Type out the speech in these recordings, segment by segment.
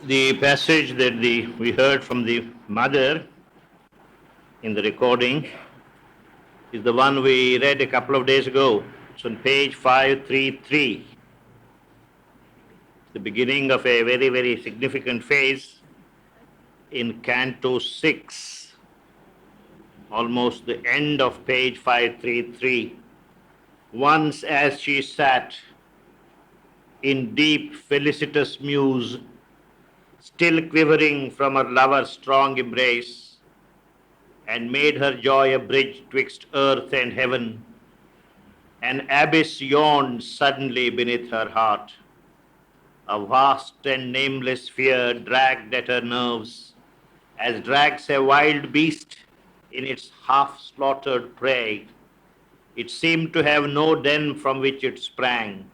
The passage that we heard from the mother in the recording is the one we read a couple of days ago. It's on page 533, the beginning of a very, very significant phase in Canto 6, almost the end of page 533. Once as she sat in deep felicitous muse, still quivering from her lover's strong embrace, and made her joy a bridge twixt earth and heaven, an abyss yawned suddenly beneath her heart. A vast and nameless fear dragged at her nerves, as drags a wild beast in its half-slaughtered prey. It seemed to have no den from which it sprang.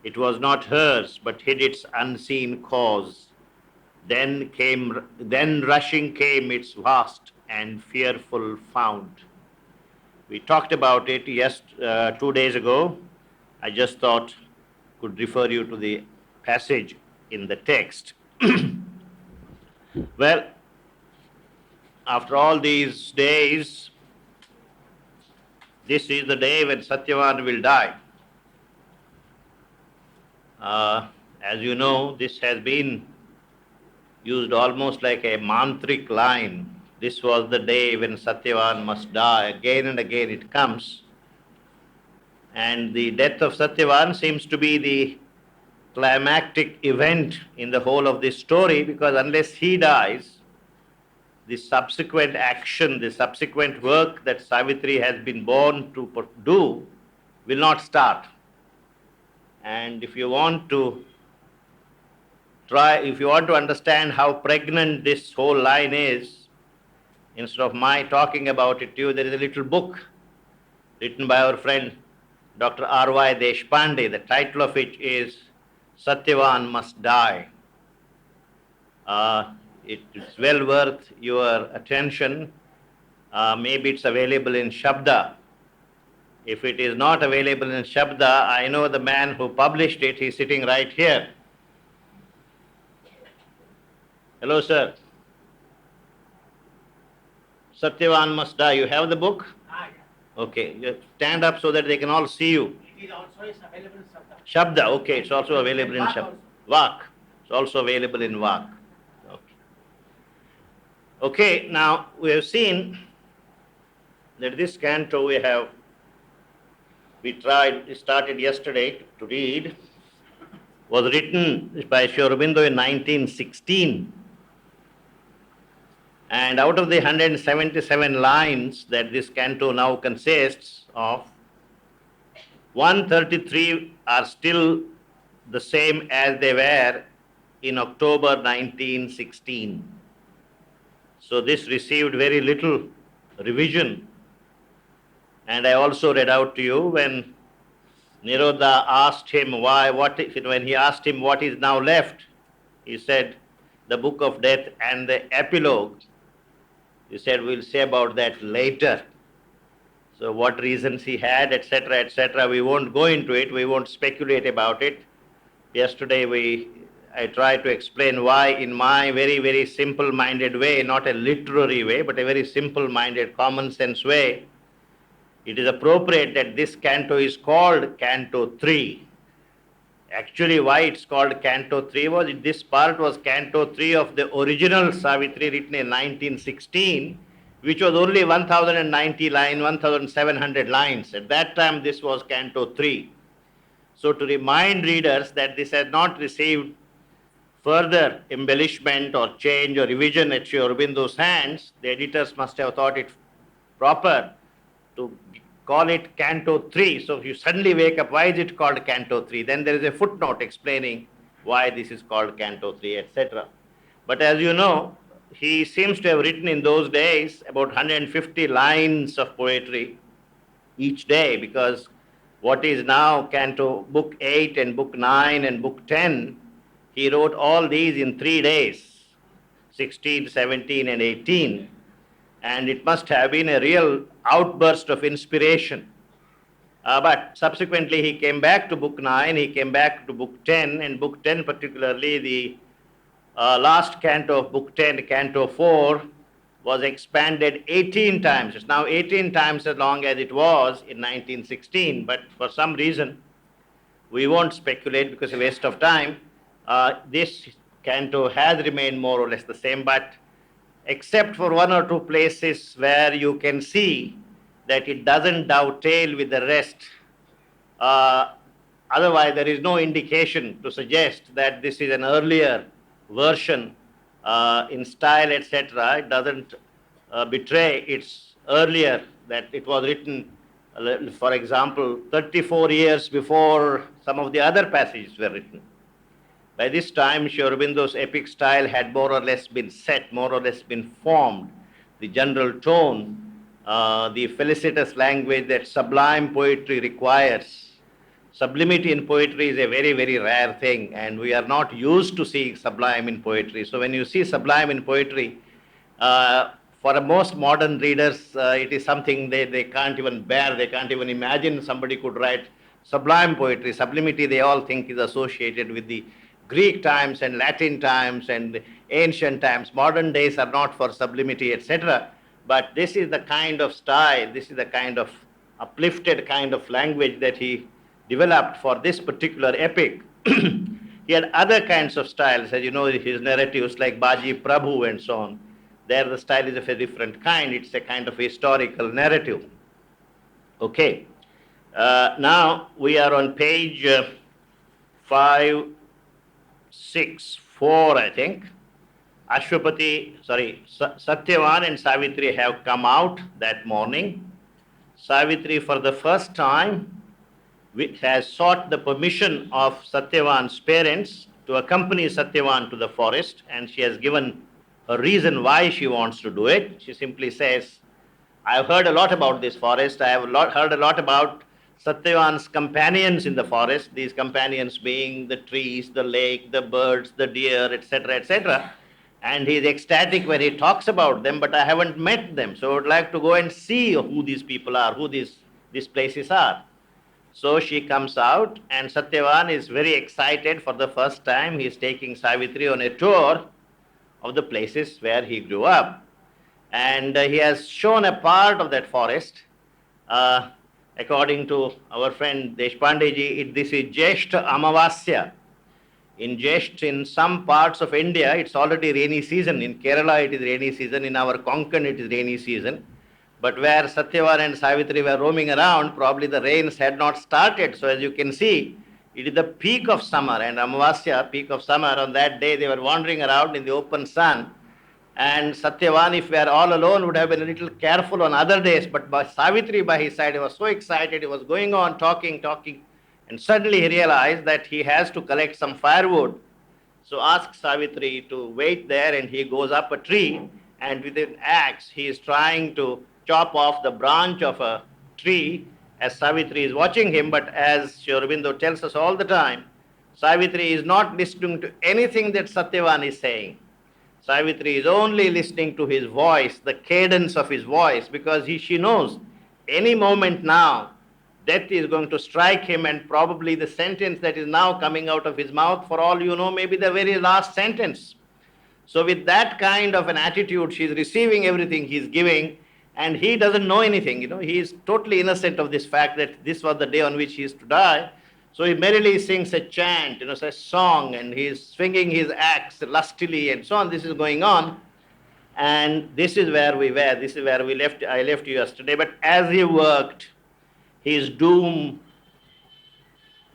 It was not hers, but hid its unseen cause. Then rushing came its vast and fearful fount. We talked about it 2 days ago. I just thought could refer you to the passage in the text. Well, after all these days, this is the day when Satyavan will die. As you know, this has been used almost like a mantric line. This was the day when Satyavan must die. Again and again it comes. And the death of Satyavan seems to be the climactic event in the whole of this story, because unless he dies, the subsequent action, the subsequent work that Savitri has been born to do will not start. And if you want to understand how pregnant this whole line is, instead of my talking about it to you, there is a little book written by our friend Dr. R.Y. Deshpande. The title of it is Satyavan Must Die. It is well worth your attention. Maybe it's available in Shabda. If it is not available in Shabda, I know the man who published it. He's sitting right here. Hello, sir. Satyavan Must Die. You have the book? Okay. You stand up so that they can all see you. It is also available in Shabda. Shabda. Okay. It's also available in Shabda. Vak. It's also available in Vak. Okay, now we have seen that this canto we started yesterday to read, was written by Sri Aurobindo in 1916. And out of the 177 lines that this canto now consists of, 133 are still the same as they were in October 1916. So this received very little revision. And I also read out to you when Nirodha asked him when he asked him what is now left, he said the book of death and the epilogue. He said we'll say about that later. So what reasons he had, etc., we won't go into it, we won't speculate about it. Yesterday I tried to explain why in my very, very simple-minded way, not a literary way, but a very simple-minded, common-sense way, it is appropriate that this canto is called Canto 3. Actually, why it's called Canto 3 was this part was Canto 3 of the original Savitri written in 1916, which was only 1090 lines, 1700 lines. At that time, this was Canto 3. So to remind readers that this has not received further embellishment or change or revision at Sri Aurobindo's hands, the editors must have thought it proper to call it Canto 3. So if you suddenly wake up, why is it called Canto 3? Then there is a footnote explaining why this is called Canto 3, etc. But as you know, he seems to have written in those days about 150 lines of poetry each day, because what is now Canto Book 8 and Book 9 and Book 10, he wrote all these in 3 days, 16, 17, and 18. And it must have been a real outburst of inspiration. But subsequently he came back to Book 9, he came back to Book 10, and Book 10 particularly, the last canto of Book 10, Canto 4, was expanded 18 times. It's now 18 times as long as it was in 1916, but for some reason, we won't speculate because it's a waste of time. This canto has remained more or less the same, but except for one or two places where you can see that it doesn't dovetail with the rest. Uh, Otherwise, there is no indication to suggest that this is an earlier version in style, etc. It doesn't betray its earlier, that it was written, for example, 34 years before some of the other passages were written. By this time, Sri Aurobindo's epic style had more or less been set, more or less been formed. The general tone, the felicitous language that sublime poetry requires. Sublimity in poetry is a very, very rare thing, and we are not used to seeing sublime in poetry. So when you see sublime in poetry, for most modern readers, it is something they can't even bear, they can't even imagine somebody could write sublime poetry. Sublimity, they all think, is associated with the Greek times and Latin times and ancient times. Modern days are not for sublimity, etc. But this is the kind of style, this is the kind of uplifted kind of language that he developed for this particular epic. He had other kinds of styles, as you know, his narratives like Baji Prabhu and so on. There the style is of a different kind. It's a kind of historical narrative. Okay. Now we are on page 564, I think. Satyavan and Savitri have come out that morning. Savitri, for the first time, has sought the permission of Satyavan's parents to accompany Satyavan to the forest, and she has given a reason why she wants to do it. She simply says, I have heard a lot about this forest. I have heard a lot about Satyavan's companions in the forest, these companions being the trees, the lake, the birds, the deer, etc., etc. And he is ecstatic when he talks about them, but I haven't met them. So I would like to go and see who these people are, who these places are. So she comes out, and Satyavan is very excited for the first time. He is taking Savitri on a tour of the places where he grew up. And he has shown a part of that forest. According to our friend Deshpandeji, this is Jeshta Amavasya. In Jesht, in some parts of India, it's already rainy season. In Kerala, it is rainy season. In our Konkan, it is rainy season. But where Satyavan and Savitri were roaming around, probably the rains had not started. So as you can see, it is the peak of summer, and Amavasya, peak of summer. On that day, they were wandering around in the open sun. And Satyavan, if were all alone, would have been a little careful on other days. But by Savitri by his side, he was so excited. He was going on talking. And suddenly he realized that he has to collect some firewood. So asks Savitri to wait there, and he goes up a tree, and with an axe, he is trying to chop off the branch of a tree as Savitri is watching him. But as Sri Aurobindo tells us all the time, Savitri is not listening to anything that Satyavan is saying. Savitri is only listening to his voice, the cadence of his voice, because she knows any moment now death is going to strike him, and probably the sentence that is now coming out of his mouth, for all you know, may be the very last sentence. So with that kind of an attitude, she is receiving everything he is giving, and he doesn't know anything. He is totally innocent of this fact that this was the day on which he is to die. So he merrily sings a chant, a song, and he is swinging his axe lustily and so on. This is going on. And this is where we were. This is where I left you yesterday. But as he worked, his doom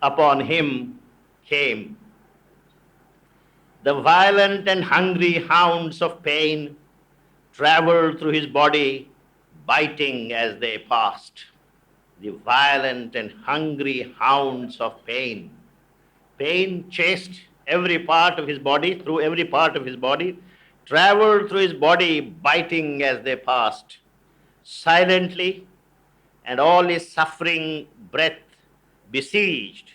upon him came. The violent and hungry hounds of pain traveled through his body, biting as they passed. The violent and hungry hounds of pain. Pain chased every part of his body, through every part of his body, traveled through his body, biting as they passed. Silently, and all his suffering breath besieged,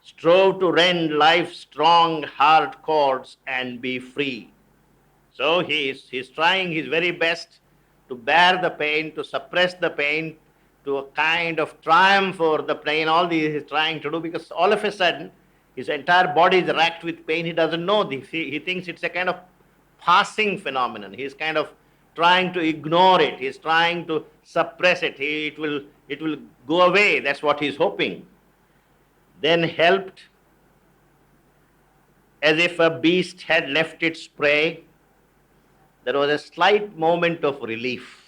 strove to rend life's strong heart cords and be free. So he's trying his very best to bear the pain, to suppress the pain, to a kind of triumph over the pain. All this he's trying to do, because all of a sudden His entire body is racked with pain. He doesn't know this. He thinks it's a kind of passing phenomenon. He's kind of trying to ignore it. He's trying to suppress it. It will go away. That's what he's hoping. Then helped as if a beast had left its prey. There was a slight moment of relief.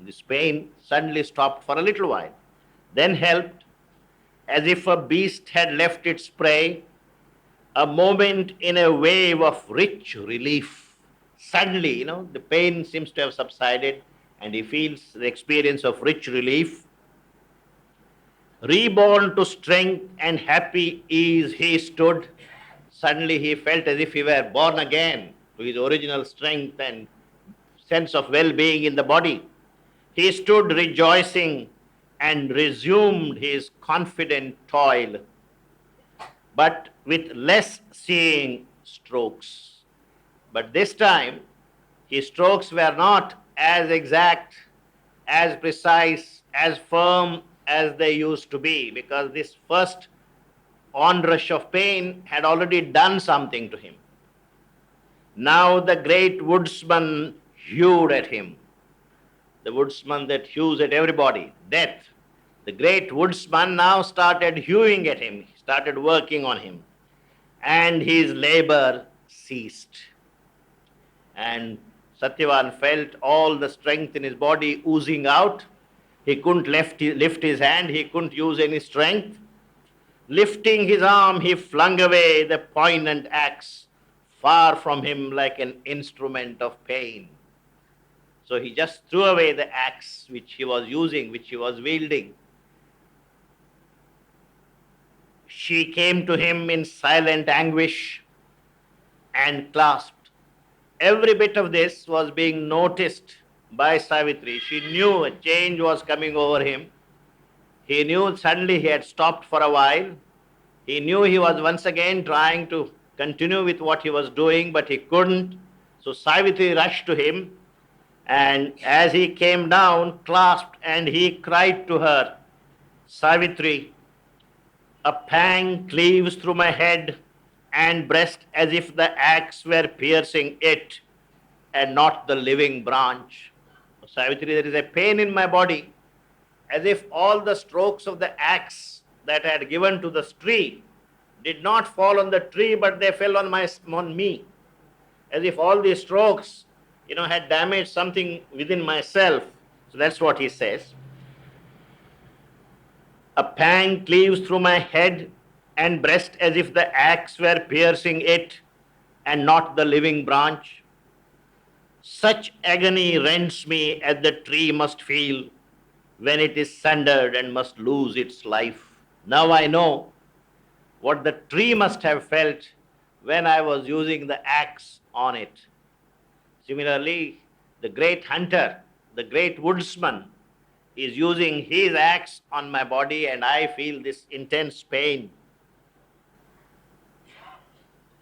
This pain suddenly stopped for a little while. Then helped as if a beast had left its prey, a moment in a wave of rich relief. Suddenly, the pain seems to have subsided and he feels the experience of rich relief. Reborn to strength and happy ease, he stood. Suddenly he felt as if he were born again to his original strength and sense of well-being in the body. He stood rejoicing and resumed his confident toil, but with less seeing strokes. But this time, his strokes were not as exact, as precise, as firm as they used to be, because this first onrush of pain had already done something to him. Now the great woodsman hewed at him. The woodsman that hews at everybody, death. The great woodsman now started hewing at him, started working on him, and his labor ceased. And Satyavan felt all the strength in his body oozing out. He couldn't lift his hand, he couldn't use any strength. Lifting his arm, he flung away the poignant axe far from him like an instrument of pain. So he just threw away the axe which he was using, which he was wielding. She came to him in silent anguish and clasped. Every bit of this was being noticed by Savitri. She knew a change was coming over him. He knew suddenly he had stopped for a while. He knew he was once again trying to continue with what he was doing, but he couldn't. So Savitri rushed to him, and as he came down, clasped, and he cried to her, Savitri, a pang cleaves through my head and breast as if the axe were piercing it and not the living branch. Savitri, there is a pain in my body as if all the strokes of the axe that I had given to this tree did not fall on the tree, but they fell on me. As if all these strokes, had damaged something within myself. So that's what he says. A pang cleaves through my head and breast as if the axe were piercing it and not the living branch. Such agony rends me as the tree must feel when it is sundered and must lose its life. Now I know what the tree must have felt when I was using the axe on it. Similarly, the great hunter, the great woodsman, is using his axe on my body and I feel this intense pain.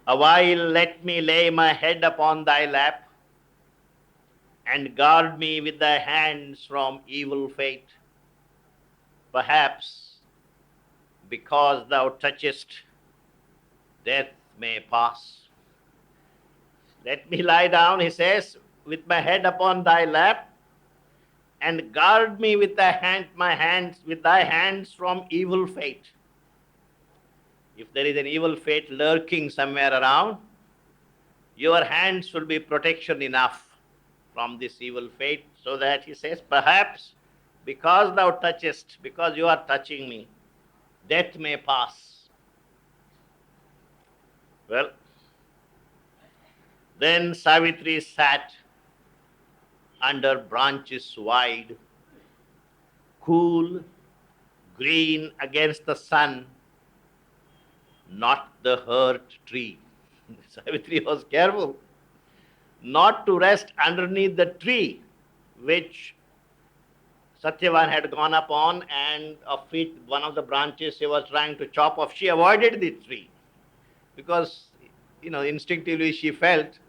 A while let me lay my head upon thy lap and guard me with thy hands from evil fate. Perhaps because thou touchest, death may pass. Let me lie down, he says, with my head upon thy lap, and guard me with thy hands from evil fate. If there is an evil fate lurking somewhere around, your hands will be protection enough from this evil fate, so that he says, perhaps because thou touchest, because you are touching me, death may pass. Well, then Savitri sat under branches wide, cool, green against the sun, not the hurt tree. Savitri was careful not to rest underneath the tree which Satyavan had gone up on, and of it, one of the branches he was trying to chop off. She avoided the tree because, instinctively she felt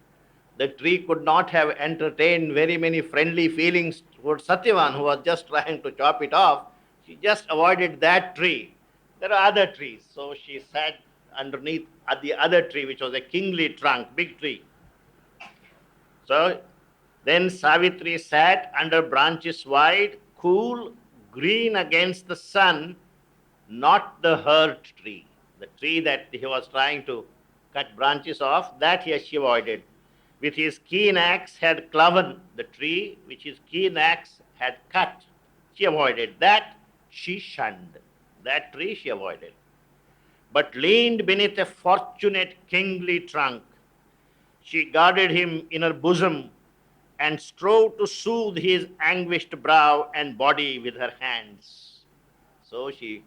the tree could not have entertained very many friendly feelings towards Satyavan, who was just trying to chop it off. She just avoided that tree. There are other trees. So she sat underneath at the other tree, which was a kingly trunk, big tree. So then Savitri sat under branches wide, cool, green against the sun, not the hurt tree. The tree that he was trying to cut branches off, that she avoided. With his keen axe had cloven the tree, which his keen axe had cut. She avoided that, she shunned. That tree she avoided. But leaned beneath a fortunate kingly trunk. She guarded him in her bosom and strove to soothe his anguished brow and body with her hands. So she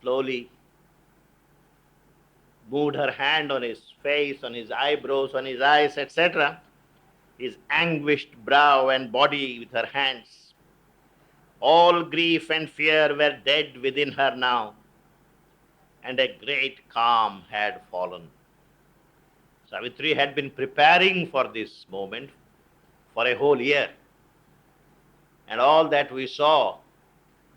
slowly moved her hand on his face, on his eyebrows, on his eyes, etc., his anguished brow and body with her hands. All grief and fear were dead within her now, and a great calm had fallen. Savitri had been preparing for this moment for a whole year. And all that we saw,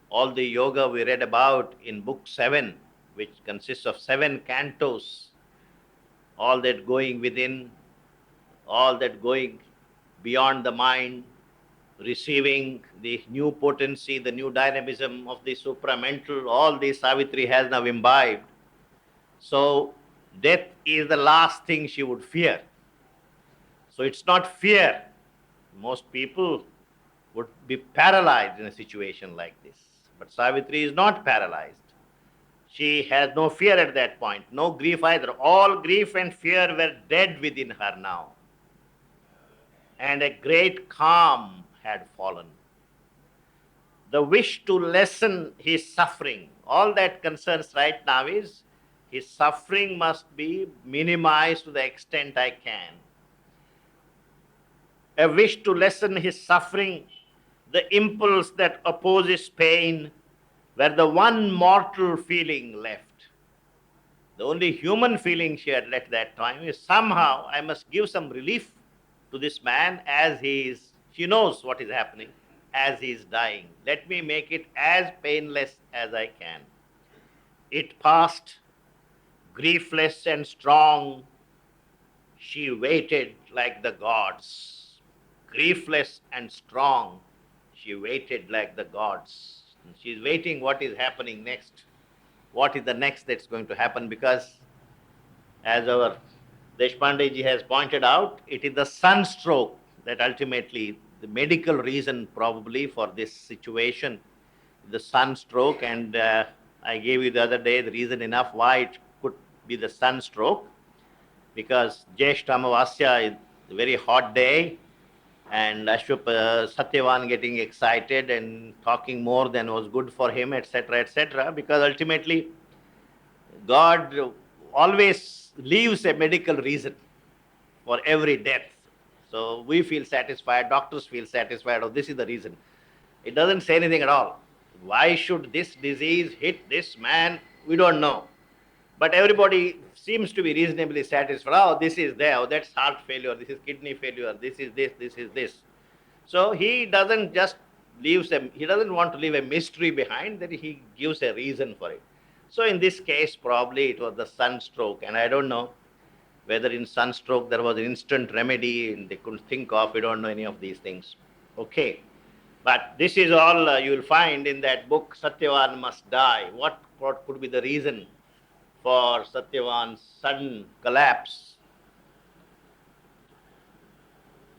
all the yoga we read about in book 7, which consists of 7 cantos, all that going within, all that going beyond the mind, receiving the new potency, the new dynamism of the supramental, all this Savitri has now imbibed. So death is the last thing she would fear. So it's not fear. Most people would be paralyzed in a situation like this. But Savitri is not paralyzed. She has no fear at that point, no grief either. All grief and fear were dead within her now. And a great calm had fallen. The wish to lessen his suffering, all that concerns right now is his suffering must be minimized to the extent I can. A wish to lessen his suffering, the impulse that opposes pain, were the one mortal feeling left. The only human feeling she had left that time is somehow I must give some relief to this man as she knows what is happening, as he is dying. Let me make it as painless as I can. It passed, griefless and strong, she waited like the gods. Griefless and strong, she waited like the gods. She is waiting what is happening next. What is the next that's going to happen? Because as our Deshpande ji has pointed out, it is the sunstroke that ultimately, the medical reason probably for this situation, the sunstroke, and I gave you the other day the reason enough why it could be the sunstroke, because Jeshta Amavasya is a very hot day, and Satyavan getting excited and talking more than was good for him, etc., because ultimately God always leaves a medical reason for every death. So we feel satisfied, doctors feel satisfied, oh, this is the reason. It doesn't say anything at all. Why should this disease hit this man? We don't know. But everybody seems to be reasonably satisfied. Oh, this is there, oh, that's heart failure, this is kidney failure, this is this, this is this. So he doesn't just he doesn't want to leave a mystery behind, that he gives a reason for it. So in this case, probably it was the sunstroke, and I don't know whether in sunstroke there was an instant remedy and they couldn't think of, we don't know any of these things. Okay. But this is all you will find in that book, Satyavan Must Die. What could be the reason for Satyavan's sudden collapse?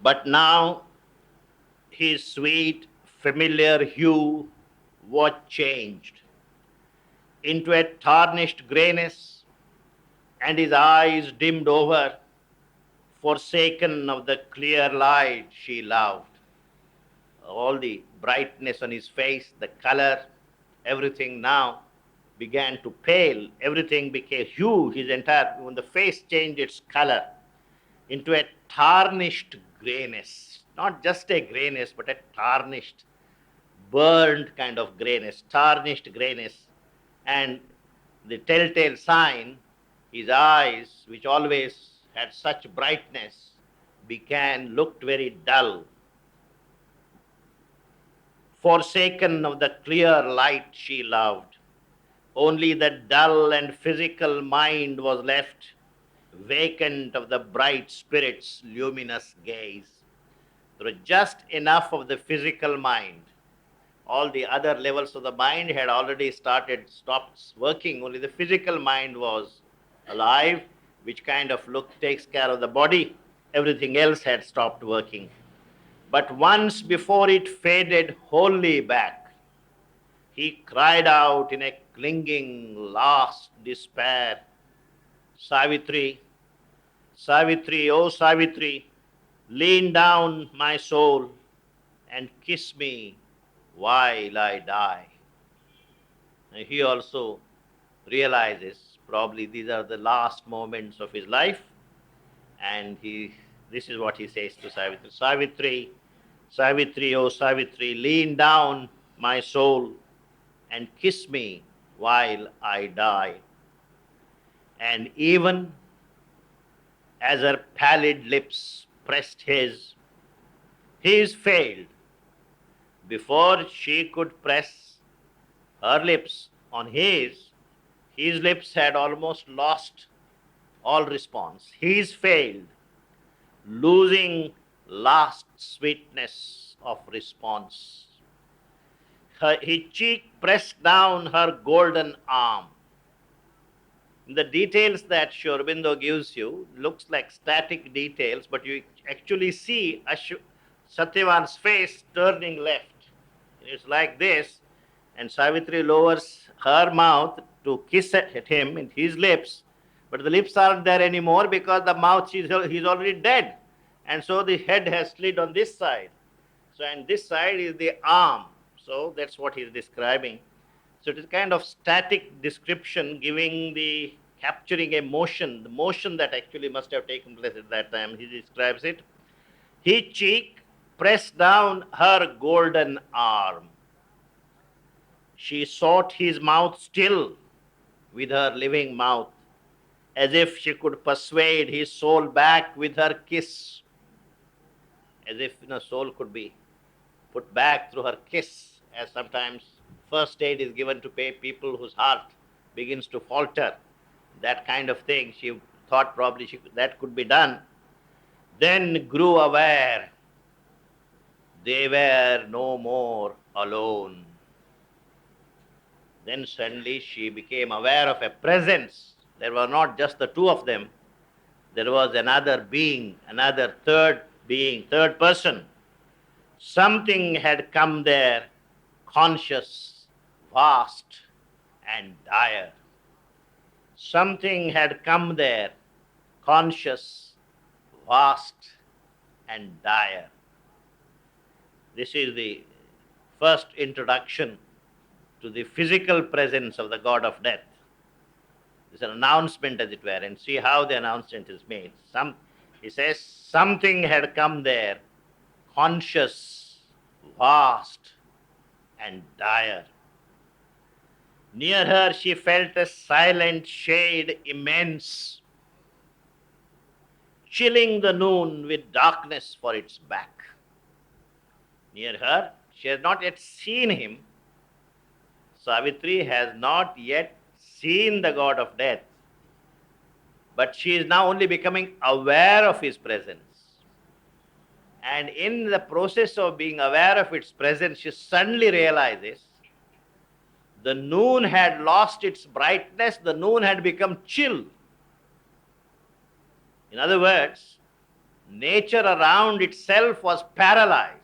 But now his sweet, familiar hue was changed into a tarnished grayness, and his eyes dimmed over, forsaken of the clear light she loved. All the brightness on his face, the color, everything now began to pale. Everything became hue. When the face changed its color into a tarnished grayness. Not just a grayness, but a tarnished, burned kind of grayness, tarnished grayness. And the telltale sign, his eyes, which always had such brightness, looked very dull. Forsaken of the clear light she loved. Only the dull and physical mind was left, vacant of the bright spirit's luminous gaze. There was just enough of the physical mind. All the other levels of the mind had already stopped working. Only the physical mind was alive, which kind of takes care of the body. Everything else had stopped working. But once before it faded wholly back, he cried out in a clinging last despair, Savitri, Savitri, oh Savitri, lean down my soul and kiss me while I die. And he also realizes probably these are the last moments of his life, and this is what he says to Savitri. Savitri, Savitri, oh Savitri, lean down my soul and kiss me while I die. And even as her pallid lips pressed his failed. Before she could press her lips on his lips had almost lost all response. His failed, losing last sweetness of response. His cheek pressed down her golden arm. The details that Sri Aurobindo gives you looks like static details, but you actually see Satyavan's face turning left. It's like this, and Savitri lowers her mouth to kiss at him in his lips, but the lips aren't there anymore because the mouth, he's already dead, and so the head has slid on this side. So, and this side is the arm. So that's what he's describing. So it is kind of static description capturing a motion, the motion that actually must have taken place at that time. He describes it. His cheek pressed down her golden arm. She sought his mouth still with her living mouth, as if she could persuade his soul back with her kiss, as if soul could be put back through her kiss, as sometimes first aid is given to people whose heart begins to falter. That kind of thing, she thought probably that could be done. Then grew aware they were no more alone. Then suddenly she became aware of a presence. There were not just the two of them. There was another being, another third being, third person. Something had come there, conscious, vast, and dire. Something had come there, conscious, vast, and dire. This is the first introduction to the physical presence of the god of death. It's an announcement, as it were, and see how the announcement is made. He says, something had come there, conscious, vast, and dire. Near her she felt a silent shade immense, chilling the noon with darkness for its back. Near her, she has not yet seen him. Savitri has not yet seen the god of death, but she is now only becoming aware of his presence. And in the process of being aware of its presence, she suddenly realizes the noon had lost its brightness, the noon had become chill. In other words, nature around itself was paralyzed.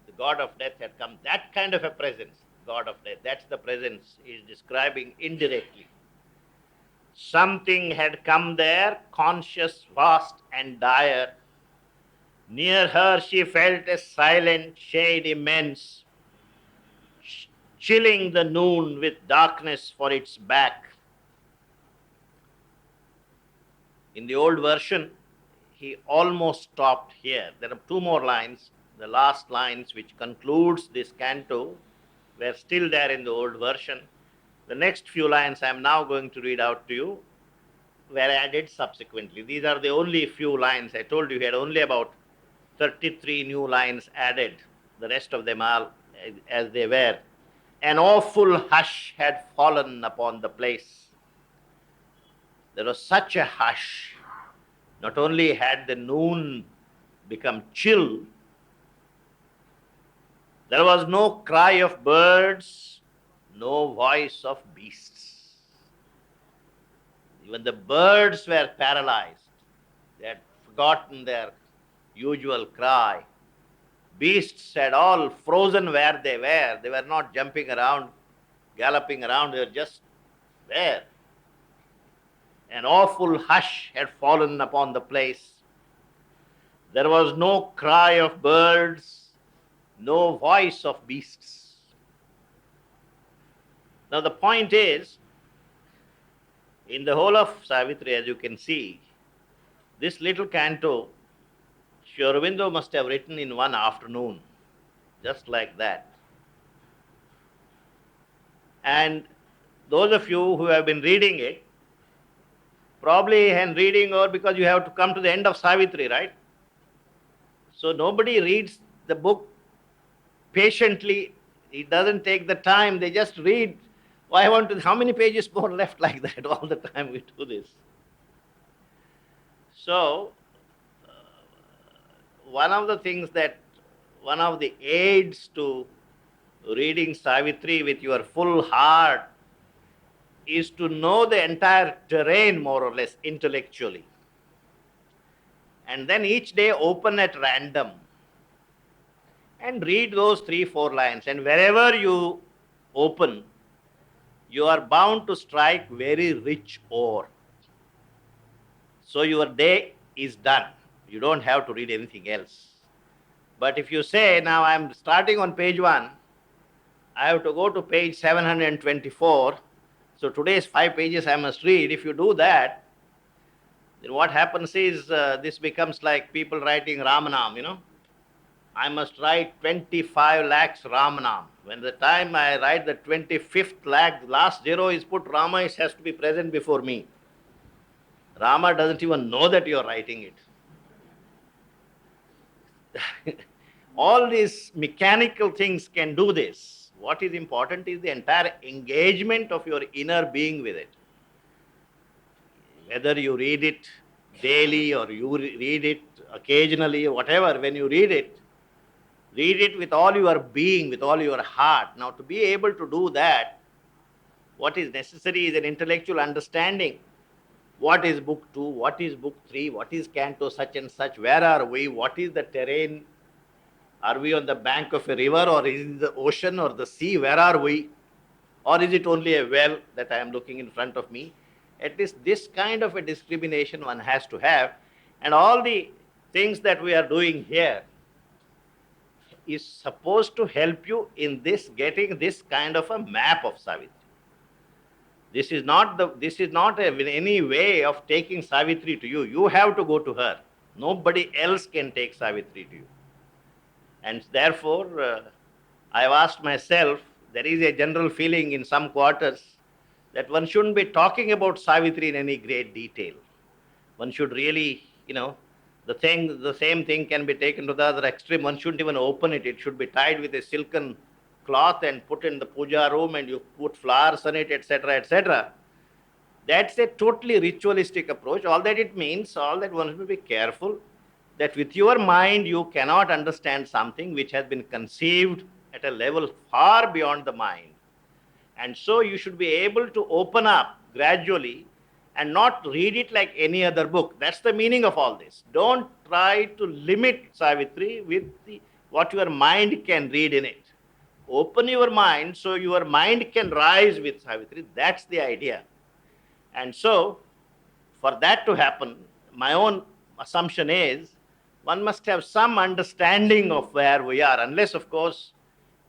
The god of death had come, that kind of a presence, god of death, that's the presence he is describing indirectly. Something had come there, conscious, vast, and dire. Near her she felt a silent shade immense, chilling the noon with darkness for its back. In the old version, he almost stopped here. There are two more lines. The last lines which concludes this canto were still there in the old version. The next few lines I am now going to read out to you were added subsequently. These are the only few lines. I told you he had only about 33 new lines added. The rest of them are as they were. An awful hush had fallen upon the place. There was such a hush. Not only had the noon become chill, there was no cry of birds, no voice of beasts. Even the birds were paralyzed. They had forgotten their usual cry. Beasts had all frozen where they were. They were not jumping around, galloping around, they were just there. An awful hush had fallen upon the place. There was no cry of birds, no voice of beasts. Now, the point is, in the whole of Savitri, as you can see, this little canto, Sri Aurobindo must have written in one afternoon, just like that. And those of you who have been reading it, probably and reading or because you have to come to the end of Savitri, right? So nobody reads the book patiently. It doesn't take the time. They just read. Oh, I want to, how many pages more left, like that? All the time we do this. So, one of the aids to reading Savitri with your full heart is to know the entire terrain more or less intellectually. And then each day open at random and read those 3-4 lines. And wherever you open, you are bound to strike very rich ore. So your day is done. You don't have to read anything else. But if you say, now I'm starting on page 1, I have to go to page 724, so today's 5 pages I must read. If you do that, then what happens is this becomes like people writing Ramanam, I must write 25 lakhs Ramanam. When the time I write the 25th lakh, last zero is put, Rama has to be present before me. Rama doesn't even know that you are writing it. All these mechanical things can do this. What is important is the entire engagement of your inner being with it. Whether you read it daily or you read it occasionally, whatever, when you read it with all your being, with all your heart. Now, to be able to do that, what is necessary is an intellectual understanding. What is book 2? What is book 3? What is canto such and such? Where are we? What is the terrain? Are we on the bank of a river, or is it the ocean or the sea? Where are we? Or is it only a well that I am looking in front of me? At least this kind of a discrimination one has to have. And all the things that we are doing here is supposed to help you in this, getting this kind of a map of Savitri. This is not any way of taking Savitri to you. You have to go to her. Nobody else can take Savitri to you. And therefore, I've asked myself, there is a general feeling in some quarters that one shouldn't be talking about Savitri in any great detail. One should really, the same thing can be taken to the other extreme. One shouldn't even open it. It should be tied with a silken cloth and put in the puja room, and you put flowers on it, etc., etc. That's a totally ritualistic approach. All that it means, all that one should be careful that with your mind you cannot understand something which has been conceived at a level far beyond the mind. And so you should be able to open up gradually and not read it like any other book. That's the meaning of all this. Don't try to limit Savitri with what your mind can read in it. Open your mind so your mind can rise with Savitri. That's the idea. And so, for that to happen, my own assumption is one must have some understanding of where we are, unless, of course,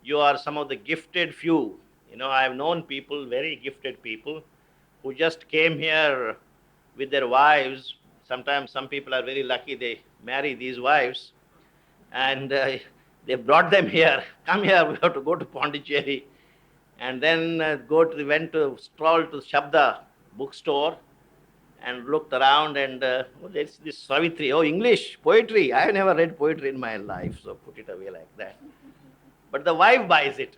you are some of the gifted few. I have known people, very gifted people, who just came here with their wives. Sometimes some people are very lucky, they marry these wives, and they brought them here. Come here, we have to go to Pondicherry. And then went to stroll to Shabda bookstore and looked around, and there's this Savitri. Oh, English, poetry. I have never read poetry in my life, so put it away like that. But the wife buys it.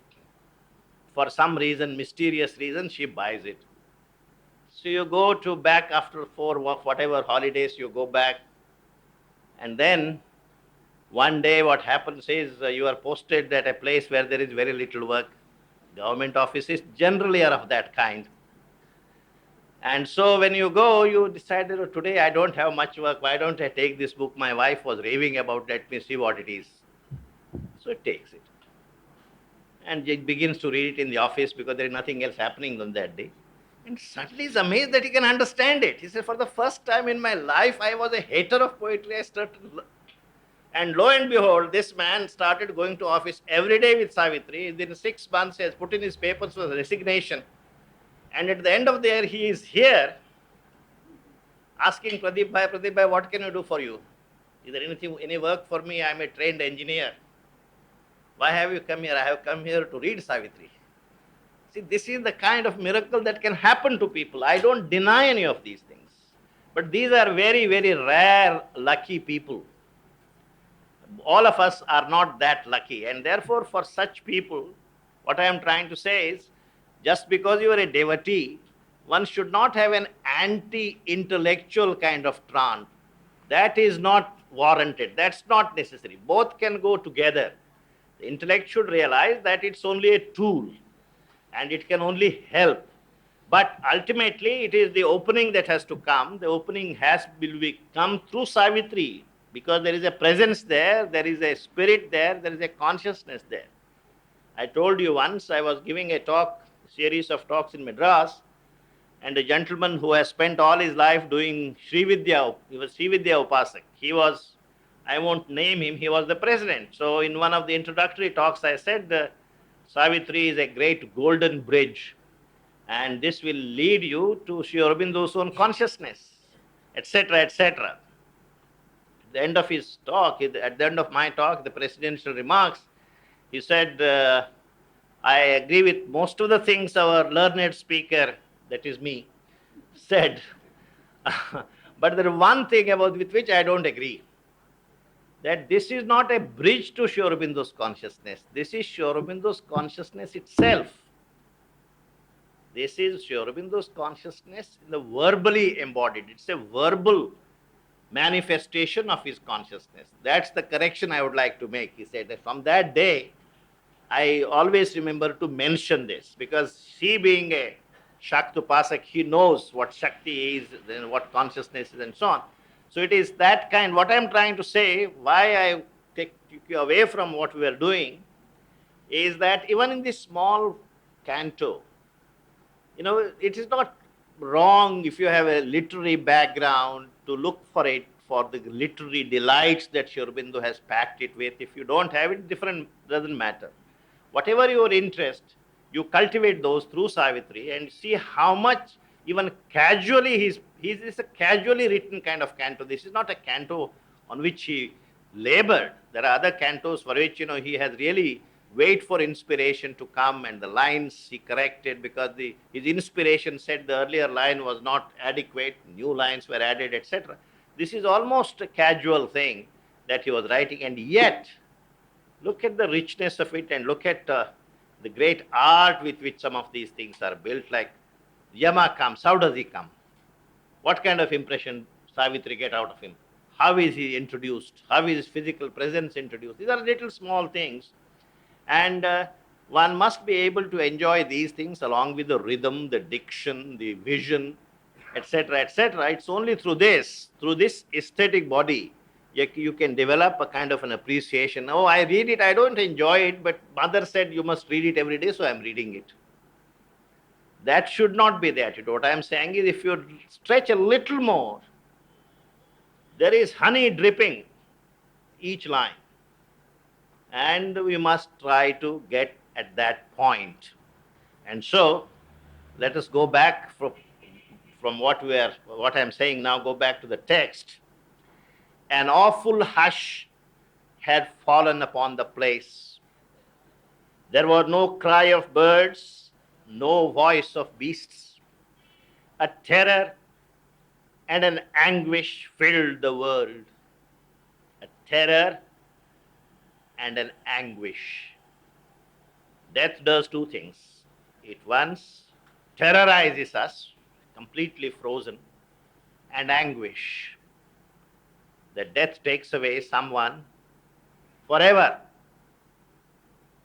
For some reason, mysterious reason, she buys it. So you go to back after 4 whatever holidays, you go back, and then one day what happens is you are posted at a place where there is very little work. Government offices generally are of that kind. And so when you go, you decided, "Oh, today I don't have much work. Why don't I take this book? My wife was raving about. Let me see what it is." So it takes it. And it begins to read it in the office because there is nothing else happening on that day. And suddenly is amazed that he can understand it. He said, "For the first time in my life, I was a hater of poetry. I started. And lo and behold, this man started going to office every day with Savitri. Within 6 months, he has put in his papers for resignation. And at the end of the year, he is here asking Pradeep bhai, what can I do for you? Is there anything, any work for me? I am a trained engineer. Why have you come here? I have come here to read Savitri. See, this is the kind of miracle that can happen to people. I don't deny any of these things. But these are very, very rare, lucky people. All of us are not that lucky. And therefore, for such people, what I am trying to say is, just because you are a devotee, one should not have an anti-intellectual kind of trance. That is not warranted. That's not necessary. Both can go together. The intellect should realize that it's only a tool and it can only help. But ultimately, it is the opening that has to come. The opening will come through Savitri, because there is a presence there, there is a spirit there, there is a consciousness there. I told you once I was giving a talk, series of talks in Madras, and a gentleman who has spent all his life doing Sri Vidya, he was Sri Vidya Upasak. He was, I won't name him, he was the president. So in one of the introductory talks, I said, Savitri is a great golden bridge, and this will lead you to Sri Aurobindo's own consciousness, etc., etc. At the end of his talk, at the end of my talk, the presidential remarks, he said, I agree with most of the things our learned speaker, that is me, said. But there is one thing about with which I don't agree. That this is not a bridge to Sri Aurobindo's consciousness. This is Sri Aurobindo's consciousness itself. This is Sri Aurobindo's consciousness in the verbally embodied. It's a verbal manifestation of his consciousness. That's the correction I would like to make. He said that from that day, I always remember to mention this, because he, being a Shaktupasak, he knows what Shakti is, then what consciousness is, and so on. So it is that kind. What I am trying to say, why I take you away from what we are doing, is that even in this small canto, it is not wrong if you have a literary background to look for it, for the literary delights that Sri Aurobindo has packed it with. If you don't have it, different, doesn't matter. Whatever your interest, you cultivate those through Savitri and see how much, even casually, he is a casually written kind of canto. This is not a canto on which he labored. There are other cantos for which, he has really wait for inspiration to come, and the lines he corrected because his inspiration said the earlier line was not adequate, new lines were added, etc. This is almost a casual thing that he was writing, and yet look at the richness of it, and look at the great art with which some of these things are built. Like Yama comes, how does he come? What kind of impression Savitri get out of him? How is he introduced? How is his physical presence introduced? These are little small things. And one must be able to enjoy these things along with the rhythm, the diction, the vision, etc., etc. It's only through this aesthetic body, you can develop a kind of an appreciation. Oh, I read it, I don't enjoy it, but mother said you must read it every day, so I'm reading it. That should not be the attitude. What I am saying is, if you stretch a little more, there is honey dripping each line. And we must try to get at that point. And so, let us go back from what I am saying now, go back to the text. An awful hush had fallen upon the place. There was no cry of birds, no voice of beasts. A terror and an anguish filled the world. A terror and an anguish. Death does two things. It once terrorizes us, completely frozen, and anguish. That death takes away someone forever.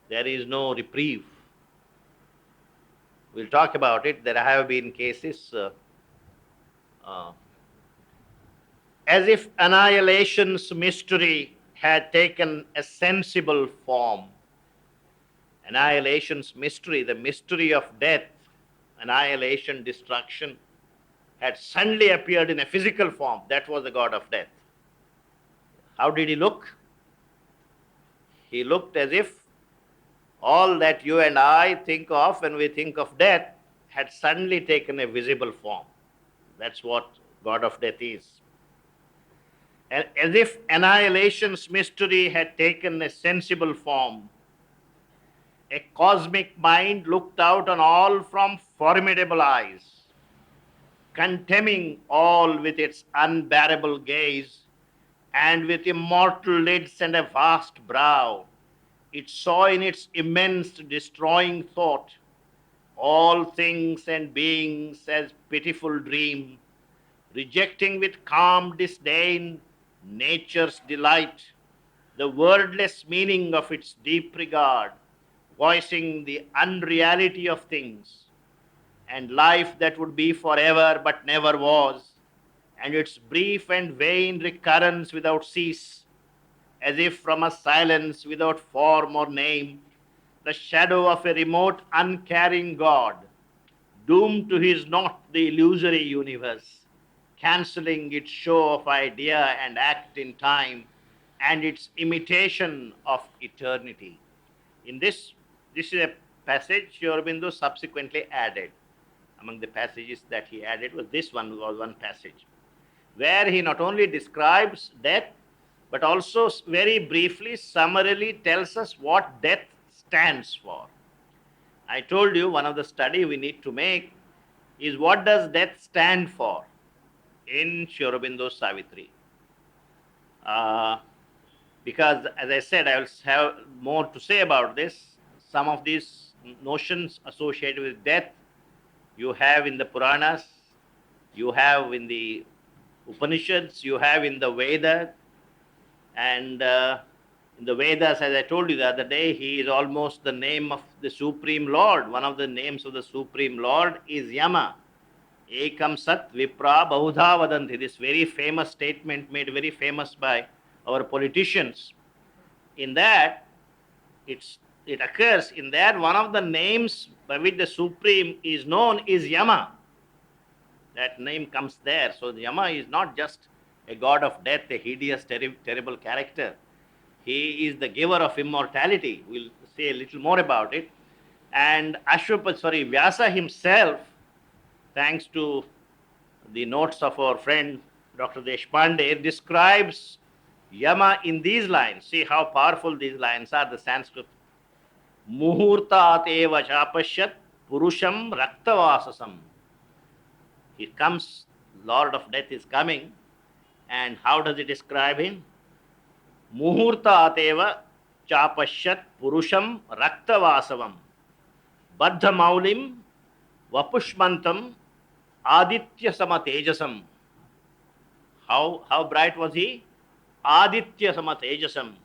There is no reprieve. We'll talk about it. There have been cases uh, as if annihilation's mystery had taken a sensible form. Annihilation's mystery, the mystery of death, annihilation, destruction, had suddenly appeared in a physical form. That was the god of death. How did he look? He looked as if all that you and I think of when we think of death had suddenly taken a visible form. That's what god of death is. And as if annihilation's mystery had taken a sensible form, a cosmic mind looked out on all from formidable eyes, contemning all with its unbearable gaze, and with immortal lids and a vast brow, it saw in its immense destroying thought all things and beings as pitiful dream, rejecting with calm disdain nature's delight, the wordless meaning of its deep regard, voicing the unreality of things, and life that would be forever but never was, and its brief and vain recurrence without cease, as if from a silence without form or name, the shadow of a remote, uncaring God, doomed to his not the illusory universe, cancelling its show of idea and act in time, and its imitation of eternity. In this is a passage Sri Aurobindo subsequently added. Among the passages that he added was this one was one passage, where he not only describes death, but also very briefly, summarily tells us what death stands for. I told you one of the study we need to make is what does death stand for in Sri Aurobindo's Savitri. Uh, because as I said, I will have more to say about this. Some of these notions associated with death you have in the Puranas, you have in the Upanishads, you have in the Vedas, and in the Vedas, as I told you the other day, he is almost the name of the Supreme Lord. One of the names of the Supreme Lord is Yama. Ekam Sat Vipra Bahudha Vadanti. This very famous statement made very famous by our politicians. In that, it occurs in that one of the names by which the Supreme is known is Yama. That name comes there. So the Yama is not just a god of death, a hideous, terrible character. He is the giver of immortality. We'll say a little more about it. And Vyasa himself, thanks to the notes of our friend Dr. Deshpande, describes Yama in these lines. See how powerful these lines are, the Sanskrit. Muhurtat eva chapashyat purusham raktavasasam. He comes, Lord of Death is coming, and how does he describe him? Muhurtateva chapashyat purusham raktavasavam baddhamaulim vapushmantam aditya samatejasam. How bright was he? Aditya samatejasam.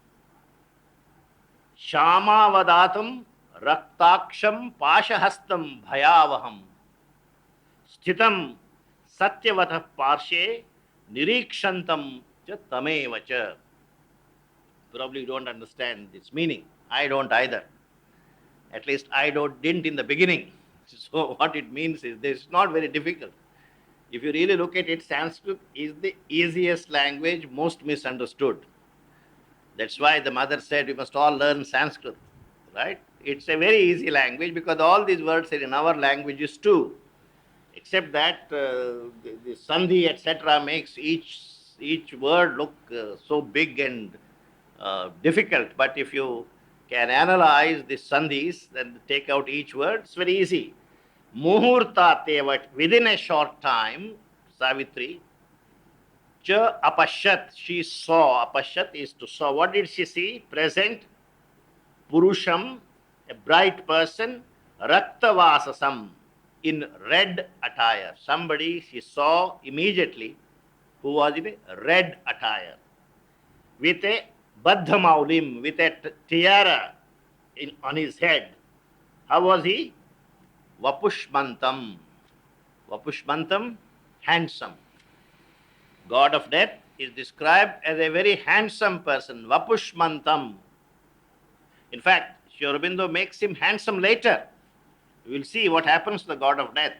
Shamavadatam raktaksham pashahastam bhayavaham sthitam satyavatah parshe nirikshantam cha tameva cha. Probably you don't understand its meaning. I don't either. At least I didn't in the beginning. So what it means is this is not very difficult. If you really look at it, Sanskrit is the easiest language, most misunderstood. That's why the mother said we must all learn Sanskrit, right? It's a very easy language because all these words are in our languages too. Except that the sandhi, etc., makes each word look so big and difficult. But if you can analyze the sandhis and take out each word, it's very easy. Muhurta tevat, within a short time, Savitri, cha apashyat, she saw. Apashyat is to saw. What did she see? Present, purusham, a bright person, Raktavasasam, in red attire. Somebody she saw immediately who was in a red attire, with a baddhamaulim, with a tiara on his head. How was he? Vapushmantam. Vapushmantam, handsome. God of death is described as a very handsome person, Vapushmantam. In fact, Sri Aurobindo makes him handsome later. We will see what happens to the god of death.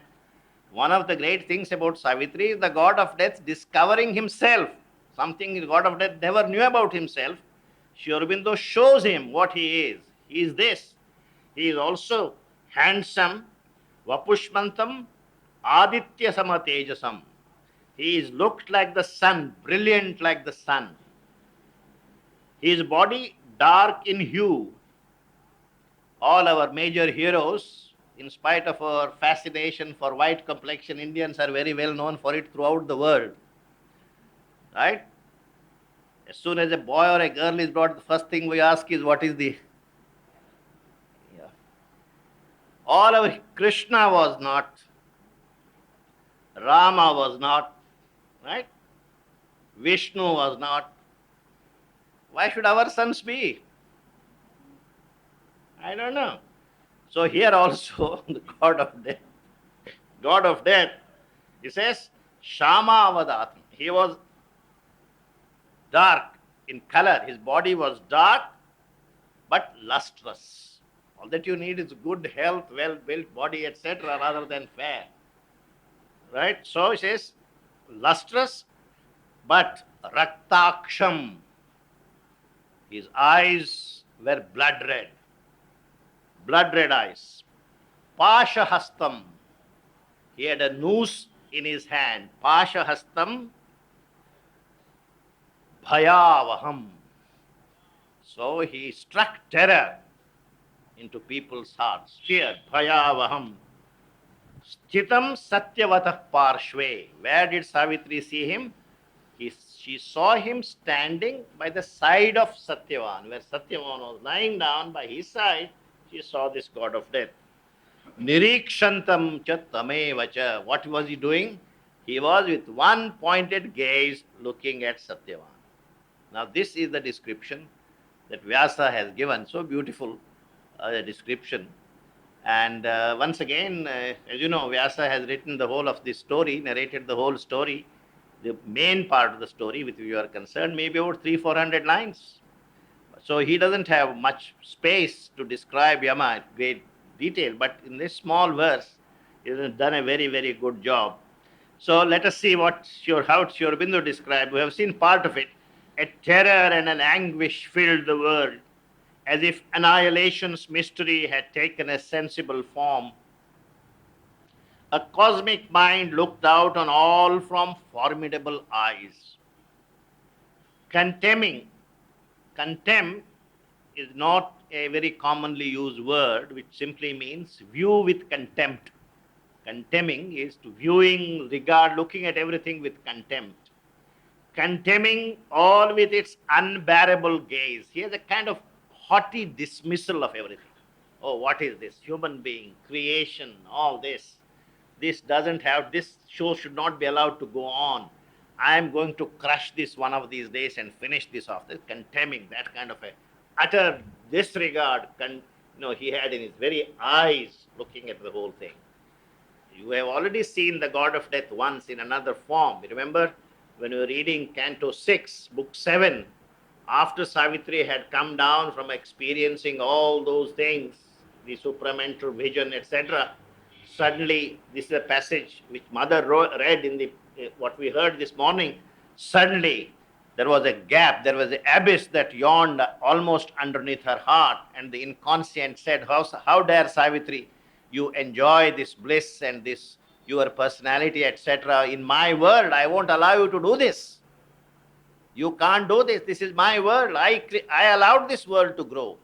One of the great things about Savitri is the god of death discovering himself, something the god of death never knew about himself. Sri Aurobindo shows him what he is. He is this. He is also handsome, Vapushmantam, Aditya Samatejasam. He is looked like the sun, brilliant like the sun. His body dark in hue. All our major heroes, in spite of our fascination for white complexion, Indians are very well known for it throughout the world. Right? As soon as a boy or a girl is brought, the first thing we ask is what is the... Yeah. All our Krishna was not, Rama was not, right? Vishnu was not. Why should our sons be? I don't know. So here also, the god of death, he says, Shama Avadatma. He was dark in color. His body was dark, but lustrous. All that you need is good health, well-built body, etc., rather than fair. Right? So he says, lustrous, but raktaksham. His eyes were blood red eyes. Pashahastam. He had a noose in his hand. Pashahastam bhayavaham. So he struck terror into people's hearts. Fear, bhayavaham. Sthitam satyavatah parshve. Where did Savitri see him? She saw him standing by the side of Satyavan. Where Satyavan was lying down by his side, she saw this god of death. Nirikshantam cha tamevacha. What was he doing? He was with one pointed gaze looking at Satyavan. Now this is the description that Vyasa has given. So beautiful description. And once again, as you know, Vyasa has written the whole of this story, narrated the whole story. The main part of the story with which you are concerned may be about 300-400 lines. So he doesn't have much space to describe Yama in great detail, but in this small verse, he has done a very, very good job. So let us see how Sri Aurobindo described. We have seen part of it. A terror and an anguish filled the world, as if annihilation's mystery had taken a sensible form. A cosmic mind looked out on all from formidable eyes. Contempt is not a very commonly used word, which simply means view with contempt. Contemning is to viewing, regard, looking at everything with contempt. Contemning all with its unbearable gaze. He has a kind of haughty dismissal of everything. Oh, what is this? Human being, creation, all this. This show should not be allowed to go on. I am going to crush this one of these days and finish this off. This contemning, that kind of a utter disregard, he had in his very eyes looking at the whole thing. You have already seen the god of death once in another form. Remember when we were reading Canto 6, Book 7, after Savitri had come down from experiencing all those things, the supramental vision, etc., suddenly, this is a passage which Mother read in what we heard this morning. Suddenly, there was a gap, there was an abyss that yawned almost underneath her heart, and the inconscient said, how dare Savitri, you enjoy this bliss and this, your personality, etc. In my world, I won't allow you to do this. You can't do this. This is my world. I allowed this world to grow,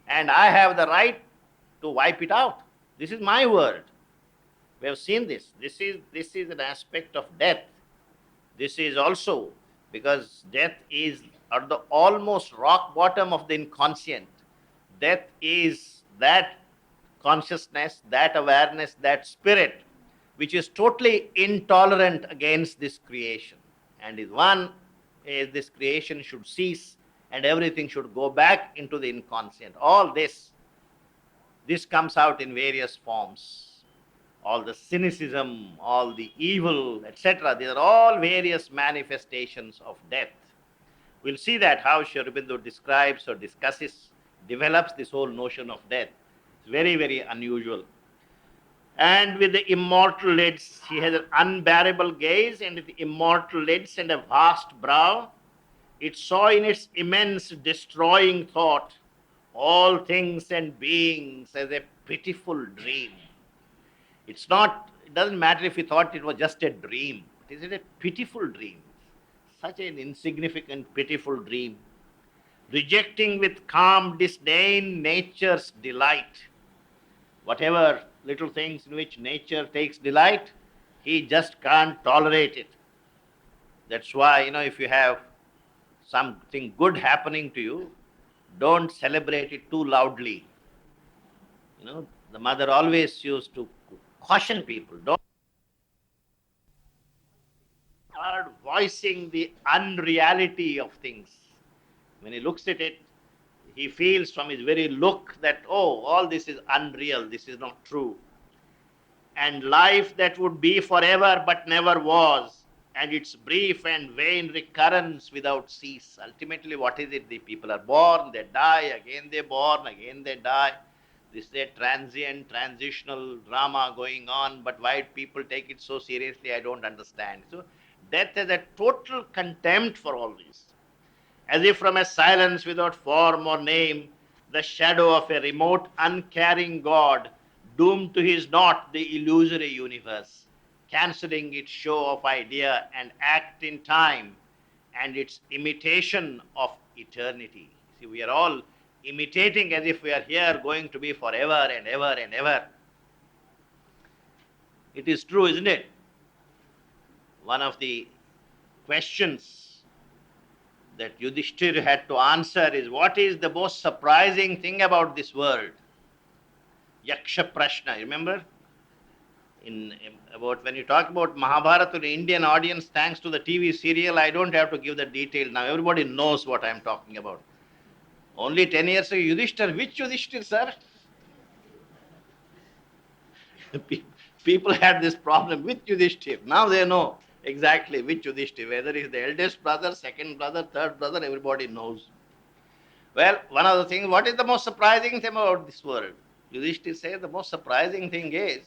and I have the right to wipe it out. This is my world. We have seen this. This is an aspect of death. This is also because death is at the almost rock bottom of the inconscient. Death is that consciousness, that awareness, that spirit, which is totally intolerant against this creation. And is one, is this creation should cease and everything should go back into the inconscient. All this comes out in various forms. All the cynicism, all the evil, etc. These are all various manifestations of death. We'll see that how Sri Aurobindo describes or discusses, develops this whole notion of death. It's very, very unusual. And with the immortal lids, he has an unbearable gaze, and with immortal lids and a vast brow, it saw in its immense destroying thought all things and beings as a pitiful dream. It doesn't matter if he thought it was just a dream. Is it a pitiful dream? Such an insignificant, pitiful dream. Rejecting with calm disdain nature's delight. Whatever little things in which nature takes delight, he just can't tolerate it. That's why, if you have something good happening to you, don't celebrate it too loudly. The mother always used to caution people, don't start voicing the unreality of things. When he looks at it, he feels from his very look that, oh, all this is unreal, this is not true. And life that would be forever but never was, and its brief and vain recurrence without cease. Ultimately, what is it? The people are born, they die, again they're born, again they die. This is a transient, transitional drama going on, but why people take it so seriously, I don't understand. So, death has a total contempt for all this. As if from a silence without form or name, the shadow of a remote, uncaring God, doomed to his naught the illusory universe, cancelling its show of idea and act in time and its imitation of eternity. See, we are all imitating as if we are here going to be forever and ever and ever. It is true, isn't it? One of the questions that Yudhishthir had to answer is, what is the most surprising thing about this world? Yaksha Prashna, remember? About when you talk about Mahabharata to the Indian audience, thanks to the TV serial, I don't have to give the detail now. Everybody knows what I'm talking about. Only 10 years ago, Yudhishthir, which Yudhishthir, sir? People had this problem with Yudhishthir. Now they know exactly which Yudhishthir, whether he's the eldest brother, second brother, third brother, everybody knows. Well, one of the things, what is the most surprising thing about this world? Yudhishthir says the most surprising thing is,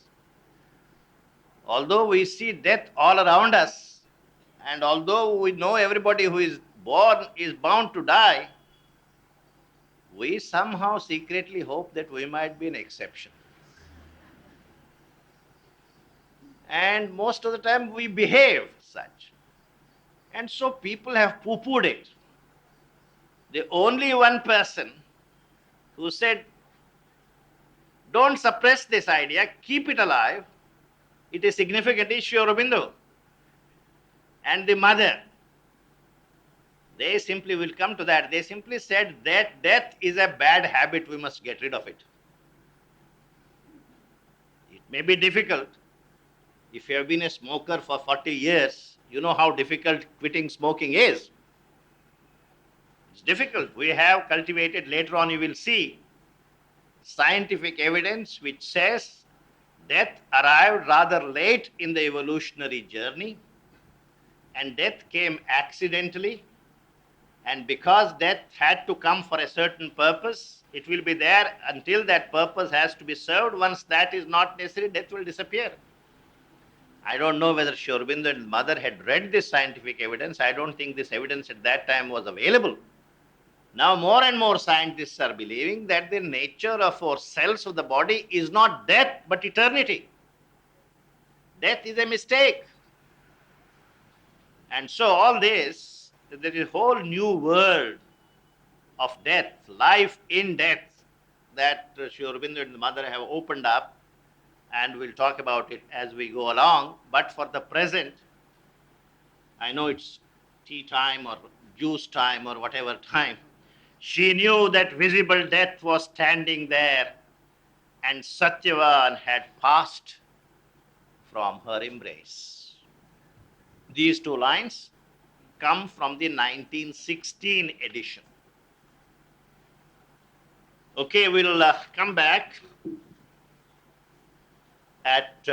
although we see death all around us, and although we know everybody who is born is bound to die, we somehow secretly hope that we might be an exception. And most of the time we behave such. And so people have poo-pooed it. The only one person who said, don't suppress this idea, keep it alive, it is significant, is Sri Aurobindo. And the mother, they simply will come to that. They simply said that death is a bad habit, we must get rid of it. It may be difficult. If you have been a smoker for 40 years, you know how difficult quitting smoking is. It's difficult. We have cultivated, later on you will see, scientific evidence which says death arrived rather late in the evolutionary journey, and death came accidentally, and because death had to come for a certain purpose, it will be there until that purpose has to be served. Once that is not necessary, death will disappear. I don't know whether Sri Aurobindo and his mother had read this scientific evidence. I don't think this evidence at that time was available. Now more and more scientists are believing that the nature of our cells of the body is not death but eternity. Death is a mistake. And so all this, there is a whole new world of death, life in death, that Sri Aurobindo and the mother have opened up, and we'll talk about it as we go along. But for the present, I know it's tea time or juice time or whatever time, she knew that visible death was standing there and Satyavan had passed from her embrace. These two lines come from the 1916 edition. Okay, we'll come back at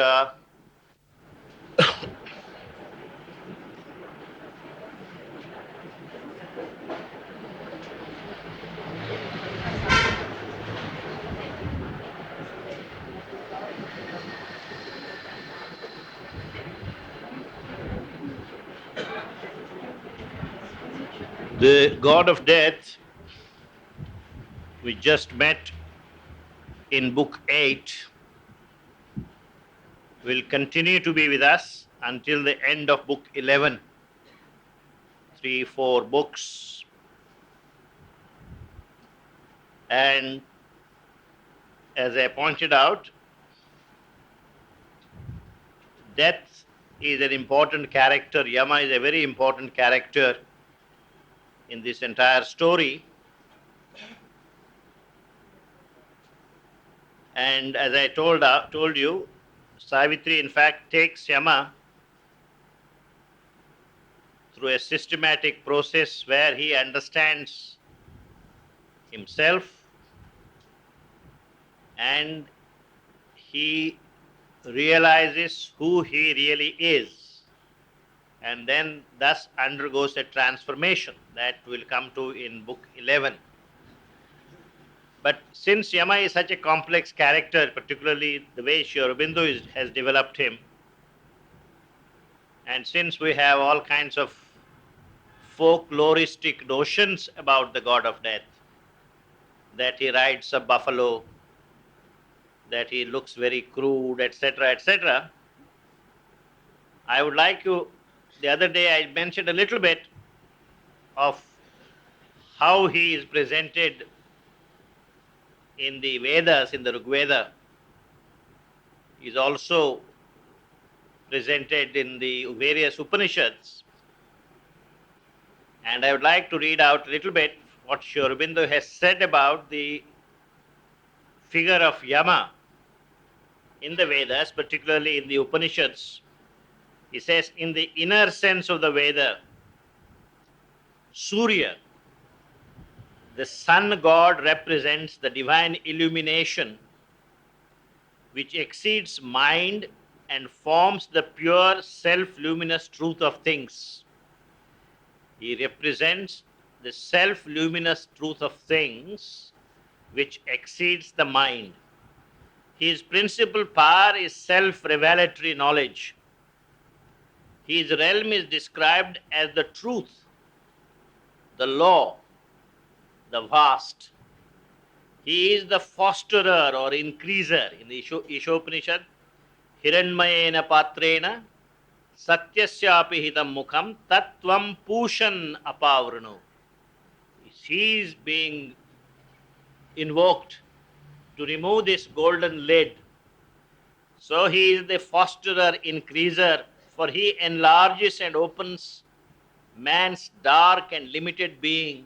the god of death. We just met in book 8 will continue to be with us until the end of book 11. 3-4 books. And as I pointed out, death is an important character. Yama is a very important character in this entire story. And as I told you, Savitri in fact takes Yama through a systematic process where he understands himself and he realizes who he really is, and then thus undergoes a transformation that will come to in book 11. But since Yama is such a complex character, particularly the way Sri Aurobindo has developed him, and since we have all kinds of folkloristic notions about the god of death, that he rides a buffalo, that he looks very crude, etc., etc., I would like you, the other day I mentioned a little bit of how he is presented in the Vedas, in the Rig Veda. He is also presented in the various Upanishads. And I would like to read out a little bit what Sri Aurobindo has said about the figure of Yama in the Vedas, particularly in the Upanishads. He says, in the inner sense of the Veda, Surya, the sun god, represents the divine illumination which exceeds mind and forms the pure self-luminous truth of things. He represents the self-luminous truth of things which exceeds the mind. His principal power is self-revelatory knowledge. His realm is described as the truth, the law, the vast. He is the fosterer or increaser. In the Ishopanishad, Hiranmayena Patrena Satyasyapi Hitam Mukham Tattvam Pushan Apavranu. He is being invoked to remove this golden lid. So he is the fosterer, increaser, for he enlarges and opens man's dark and limited being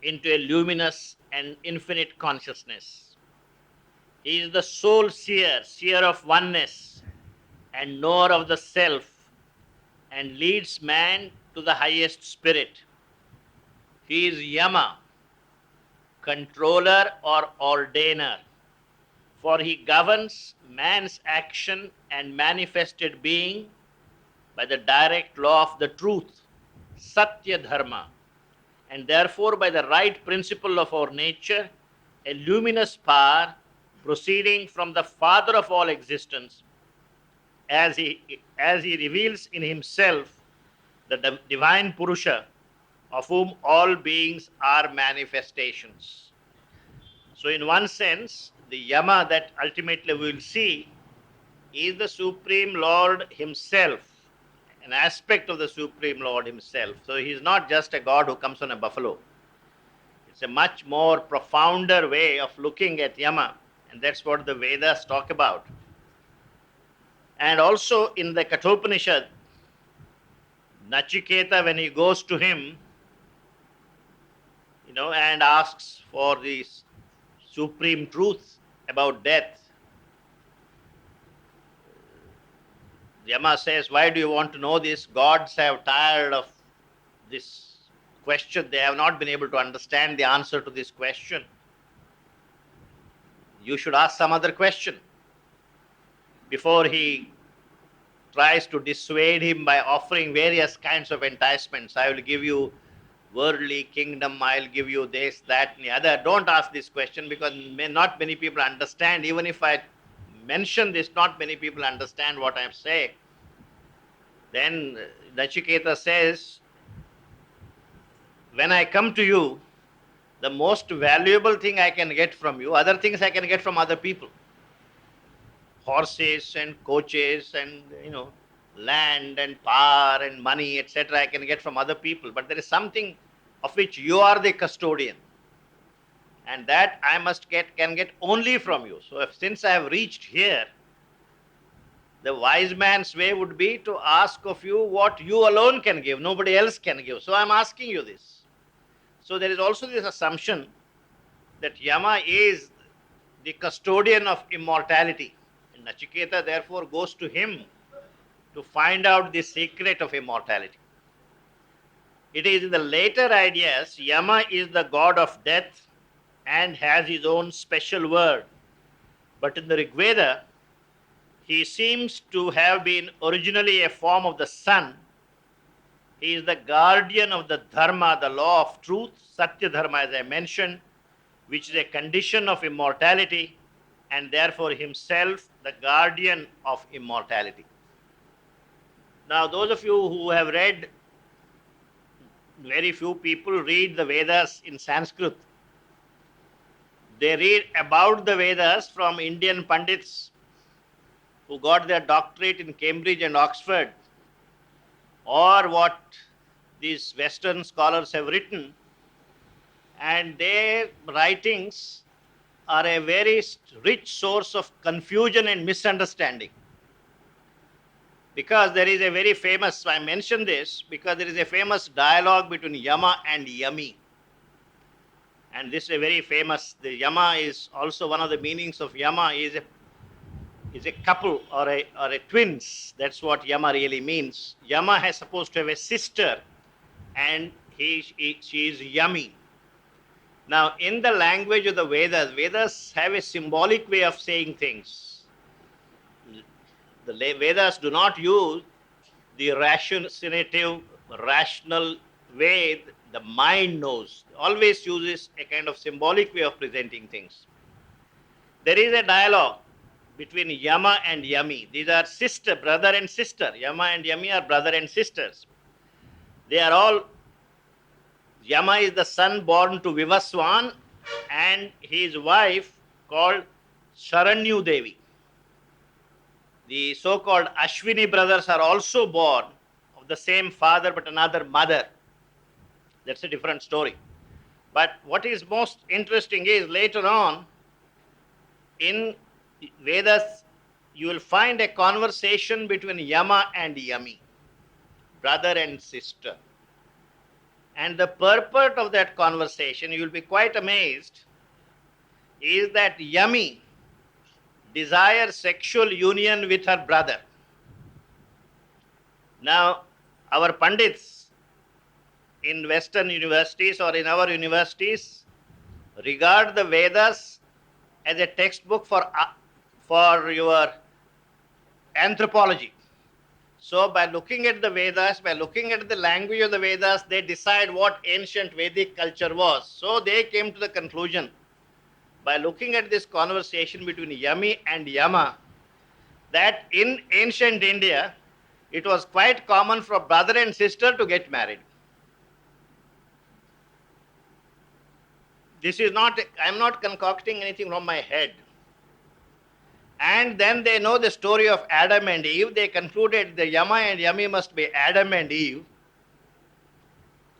into a luminous and infinite consciousness. He is the soul seer, seer of oneness and knower of the self, and leads man to the highest spirit. He is Yama, controller or ordainer, for he governs man's action and manifested being by the direct law of the truth, Satya Dharma, and therefore by the right principle of our nature, a luminous power proceeding from the Father of all existence, as he reveals in himself the divine Purusha, of whom all beings are manifestations. So in one sense, the Yama that ultimately we will see is the Supreme Lord himself, an aspect of the Supreme Lord himself. So he is not just a god who comes on a buffalo. It's a much more profounder way of looking at Yama, and that's what the Vedas talk about. And also in the Kathopanishad, Nachiketa, when he goes to him, and asks for the supreme truth about death, Yama says, why do you want to know this? Gods have tired of this question. They have not been able to understand the answer to this question. You should ask some other question. Before he tries to dissuade him by offering various kinds of enticements, I will give you worldly kingdom, I'll give you this, that, and the other. Don't ask this question, because not many people understand. Even if I mention this, not many people understand what I'm saying. Then Nachiketa says, when I come to you, the most valuable thing I can get from you, other things I can get from other people. Horses and coaches and land and power and money, etc., I can get from other people. But there is something of which you are the custodian, and that I can get only from you. So since I have reached here, the wise man's way would be to ask of you what you alone can give, nobody else can give. So I'm asking you this. So there is also this assumption that Yama is the custodian of immortality, and Nachiketa therefore goes to him to find out the secret of immortality. It is in the later ideas, Yama is the god of death and has his own special word. But in the Rig Veda, he seems to have been originally a form of the sun. He is the guardian of the dharma, the law of truth, Satya Dharma, as I mentioned, which is a condition of immortality, and therefore himself the guardian of immortality. Now, those of you who have read, very few people read the Vedas in Sanskrit. They read about the Vedas from Indian Pandits who got their doctorate in Cambridge and Oxford, or what these Western scholars have written, and their writings are a very rich source of confusion and misunderstanding. Because there is a very famous, I mention this because there is a famous dialogue between Yama and Yami. And this is a very famous, the Yama is also one of the meanings of Yama is a couple or a twins. That's what Yama really means. Yama is supposed to have a sister, and she is Yami. Now, in the language of the Vedas, Vedas have a symbolic way of saying things. The Vedas do not use the rationative, rational way the mind knows. It always uses a kind of symbolic way of presenting things. There is a dialogue between Yama and Yami. These are brother and sister. Yama and Yami are brother and sisters. They are all, Yama is the son born to Vivaswan and his wife called Sharanyu Devi. The so-called Ashwini brothers are also born of the same father but another mother. That's a different story. But what is most interesting is later on in Vedas, you will find a conversation between Yama and Yami, brother and sister. And the purport of that conversation, you will be quite amazed, is that Yami desires sexual union with her brother. Now, our Pandits in Western universities or in our universities regard the Vedas as a textbook for your anthropology. So by looking at the Vedas, by looking at the language of the Vedas, they decide what ancient Vedic culture was. So they came to the conclusion, by looking at this conversation between Yami and Yama, that in ancient India, it was quite common for brother and sister to get married. This is not, I'm not concocting anything from my head. And then they know the story of Adam and Eve. They concluded the Yama and Yami must be Adam and Eve.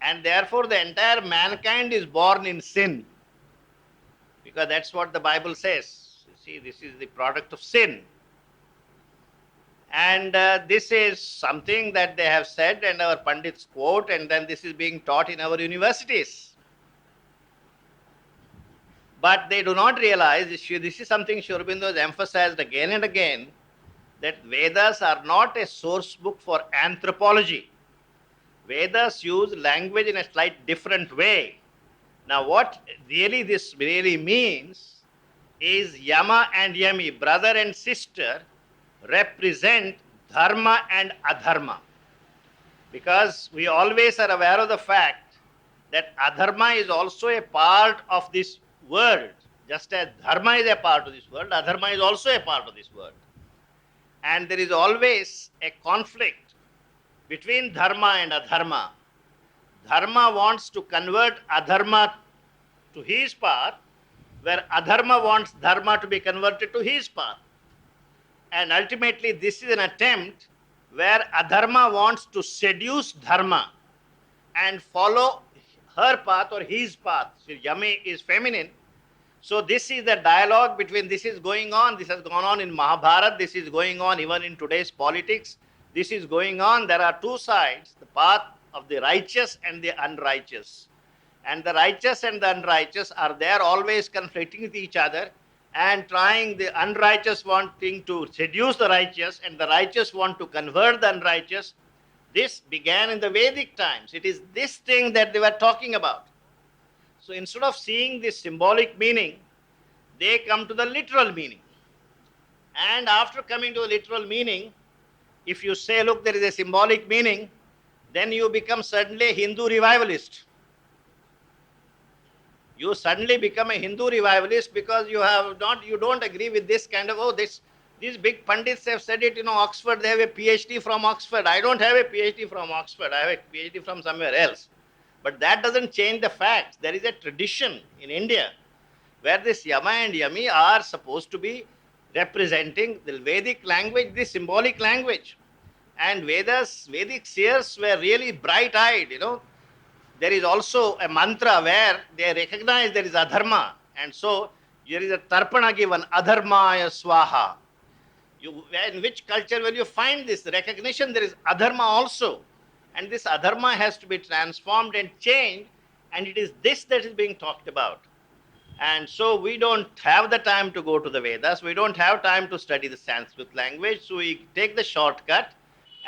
And therefore the entire mankind is born in sin. Because that's what the Bible says. You see, this is the product of sin. And this is something that they have said and our Pandits quote, and then this is being taught in our universities. But they do not realize, this is something Sri Aurobindo has emphasized again and again, that Vedas are not a source book for anthropology. Vedas use language in a slight different way. Now, what really this really means is Yama and Yami, brother and sister, represent dharma and adharma. Because we always are aware of the fact that adharma is also a part of this world. Just as dharma is a part of this world, adharma is also a part of this world. And there is always a conflict between dharma and adharma. Dharma wants to convert adharma to his path, where adharma wants dharma to be converted to his path. And ultimately, this is an attempt where adharma wants to seduce dharma and follow her path or his path. So Yami is feminine. So this is the dialogue between, this is going on, this has gone on in Mahabharata, this is going on even in today's politics. This is going on. There are two sides, the path of the righteous and the unrighteous. And the righteous and the unrighteous are there always conflicting with each other and trying, the unrighteous wanting to seduce the righteous and the righteous want to convert the unrighteous. This began in the Vedic times. It is this thing that they were talking about. So instead of seeing this symbolic meaning, they come to the literal meaning. And after coming to the literal meaning, if you say, look, there is a symbolic meaning, then you become suddenly a Hindu revivalist. You suddenly become a Hindu revivalist because you don't agree with this kind of, these big pundits have said it, Oxford, they have a PhD from Oxford. I don't have a PhD from Oxford. I have a PhD from somewhere else. But that doesn't change the fact. There is a tradition in India where this Yama and Yami are supposed to be representing the Vedic language, the symbolic language. And Vedic seers were really bright-eyed, There is also a mantra where they recognize there is adharma. And so there is a tarpana given, adharmaya swaha. In which culture will you find this recognition? There is adharma also. And this adharma has to be transformed and changed. And it is this that is being talked about. And so we don't have the time to go to the Vedas. We don't have time to study the Sanskrit language. So we take the shortcut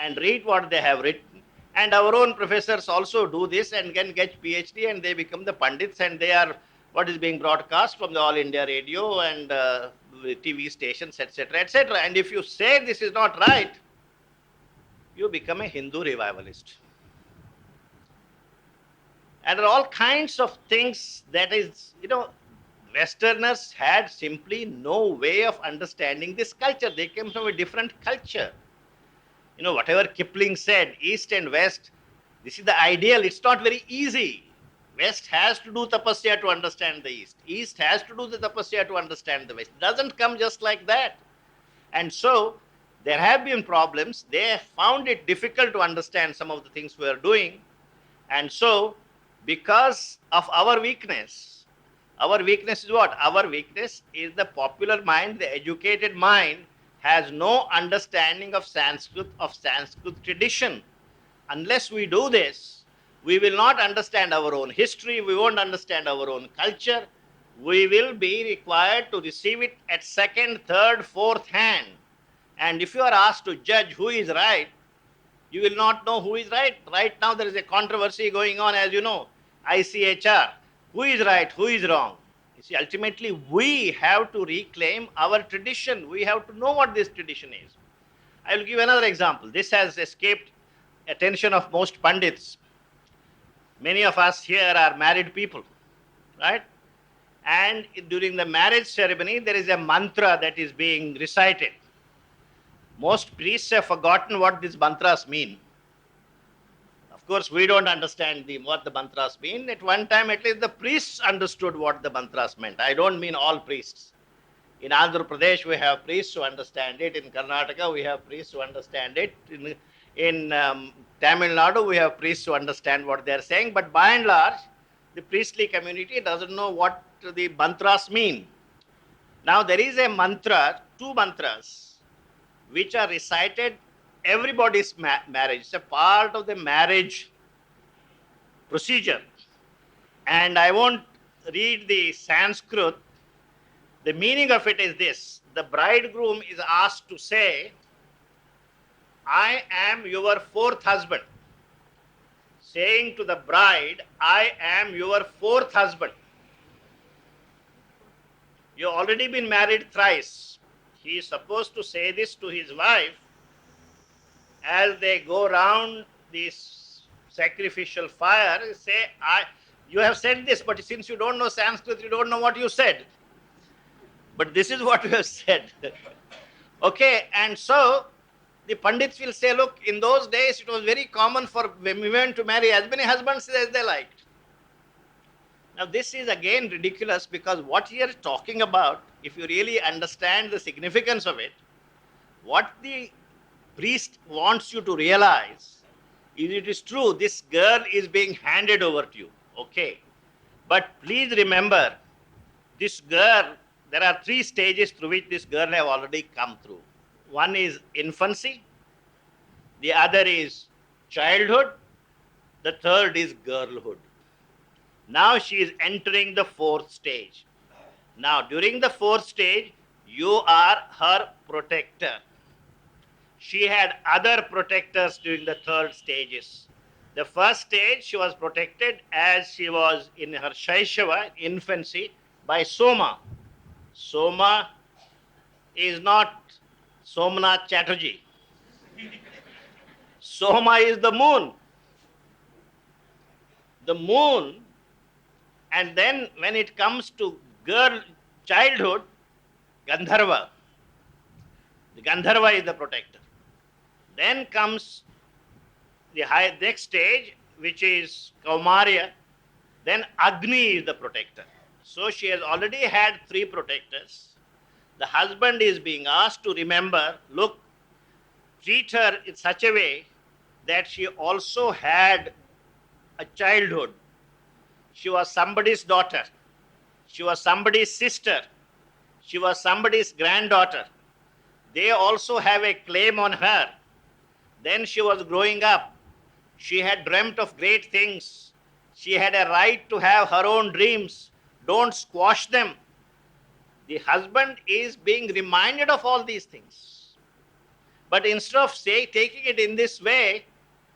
and read what they have written. And our own professors also do this and can get PhD and they become the Pandits and they are what is being broadcast from the All India Radio and TV stations, etc., etc. And if you say this is not right, you become a Hindu revivalist. And there are all kinds of things that is, Westerners had simply no way of understanding this culture. They came from a different culture. Whatever Kipling said, East and West, this is the ideal. It's not very easy. West has to do tapasya to understand the East. East has to do the tapasya to understand the West. It doesn't come just like that. And so there have been problems. They found it difficult to understand some of the things we are doing. And so because of our weakness is what? Our weakness is the popular mind, the educated mind has no understanding of Sanskrit tradition. Unless we do this, we will not understand our own history, we won't understand our own culture. We will be required to receive it at second, third, fourth hand. And if you are asked to judge who is right, you will not know who is right. Right now there is a controversy going on, as you know, ICHR. Who is right, who is wrong? You see, ultimately we have to reclaim our tradition. We have to know what this tradition is. I will give another example. This has escaped attention of most pundits. Many of us here are married people, right? And during the marriage ceremony, there is a mantra that is being recited. Most priests have forgotten what these mantras mean. Of course, we don't understand what the mantras mean. At one time, at least the priests understood what the mantras meant. I don't mean all priests. In Andhra Pradesh, we have priests who understand it. In Karnataka, we have priests who understand it. In Tamil Nadu, we have priests who understand what they are saying. But by and large, the priestly community doesn't know what the mantras mean. Now, there is a mantra, two mantras, which are recited everybody's marriage. It's a part of the marriage procedure. And I won't read the Sanskrit, the meaning of it is this: the bridegroom is asked to say, I am your fourth husband. Saying to the bride, I am your fourth husband. You've already been married thrice. He is supposed to say this to his wife as they go round this sacrificial fire. Say, you have said this, but since you don't know Sanskrit, you don't know what you said. But this is what you have said. Okay, and so the Pandits will say, look, in those days it was very common for women to marry as many husbands as they liked. Now, this is again ridiculous because what he is talking about, if you really understand the significance of it, what the priest wants you to realize is it is true, this girl is being handed over to you. Okay. But please remember, this girl, there are three stages through which this girl have already come through. One is infancy, the other is childhood, the third is girlhood. Now she is entering the fourth stage. Now, during the fourth stage, you are her protector. She had other protectors during the third stages. The first stage, she was protected as she was in her Shaishava, infancy, by Soma. Soma is not Somnath Chatterjee. Soma is the moon. The moon, and then when it comes to girl childhood, Gandharva. The Gandharva is the protector. Then comes the next stage, which is Kaumarya. Then Agni is the protector. So she has already had three protectors. The husband is being asked to remember, look, treat her in such a way that she also had a childhood. She was somebody's daughter. She was somebody's sister. She was somebody's granddaughter. They also have a claim on her. Then she was growing up. She had dreamt of great things. She had a right to have her own dreams. Don't squash them. The husband is being reminded of all these things. But instead of taking it in this way,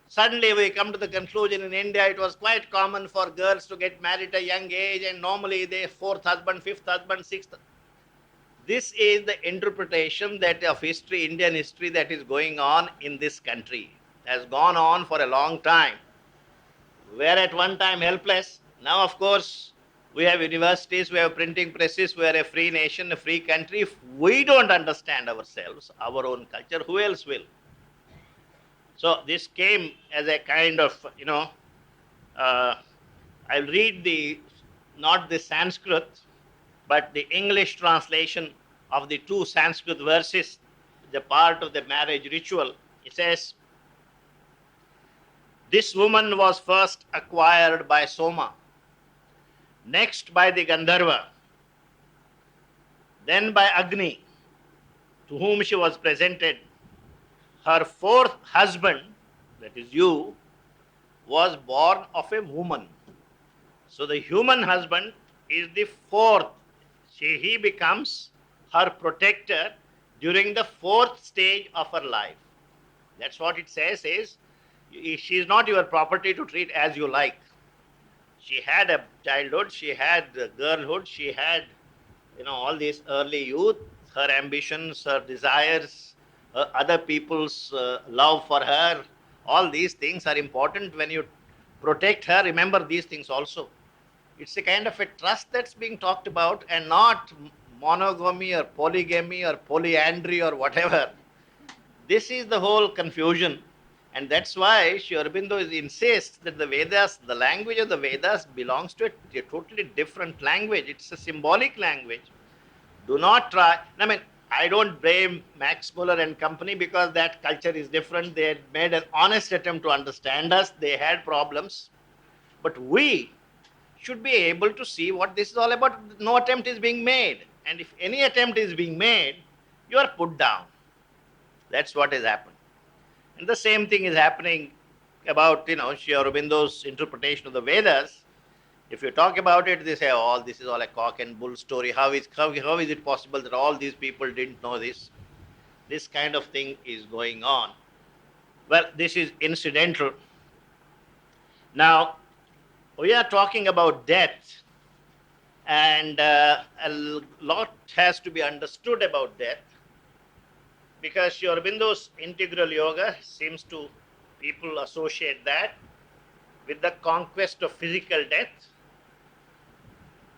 suddenly we come to the conclusion in India it was quite common for girls to get married at a young age, and normally they fourth husband, fifth husband, sixth. This is the interpretation that of history, Indian history, that is going on in this country. It has gone on for a long time. We were at one time helpless. Now, of course, we have universities, we have printing presses, we are a free nation, a free country. If we don't understand ourselves, our own culture, who else will? So this came as a kind of, I'll read not the Sanskrit, but the English translation of the two Sanskrit verses, the part of the marriage ritual. It says, this woman was first acquired by Soma, next by the Gandharva, then by Agni, to whom she was presented. Her fourth husband, that is you, was born of a woman. So the human husband is the fourth. He becomes her protector during the fourth stage of her life. That's what it says is, she is not your property to treat as you like. She had a childhood, she had girlhood, she had all this early youth, her ambitions, her desires, other people's love for her. All these things are important. When you protect her, remember these things also. It's a kind of a trust that's being talked about, and not monogamy or polygamy or polyandry or whatever. This is the whole confusion. And that's why Sri Aurobindo insists that the Vedas, the language of the Vedas belongs to a totally different language. It's a symbolic language. Do not try. I don't blame Max Muller and company because that culture is different. They had made an honest attempt to understand us. They had problems. But we should be able to see what this is all about. No attempt is being made. And if any attempt is being made, you are put down. That's what has happened. And the same thing is happening about, Sri Aurobindo's interpretation of the Vedas. If you talk about it, they say, "Oh, this is all a cock and bull story. How is it possible that all these people didn't know this?" This kind of thing is going on. Well, this is incidental. Now, we are talking about death, and a lot has to be understood about death, because Sri Aurobindo's integral yoga seems to people associate that with the conquest of physical death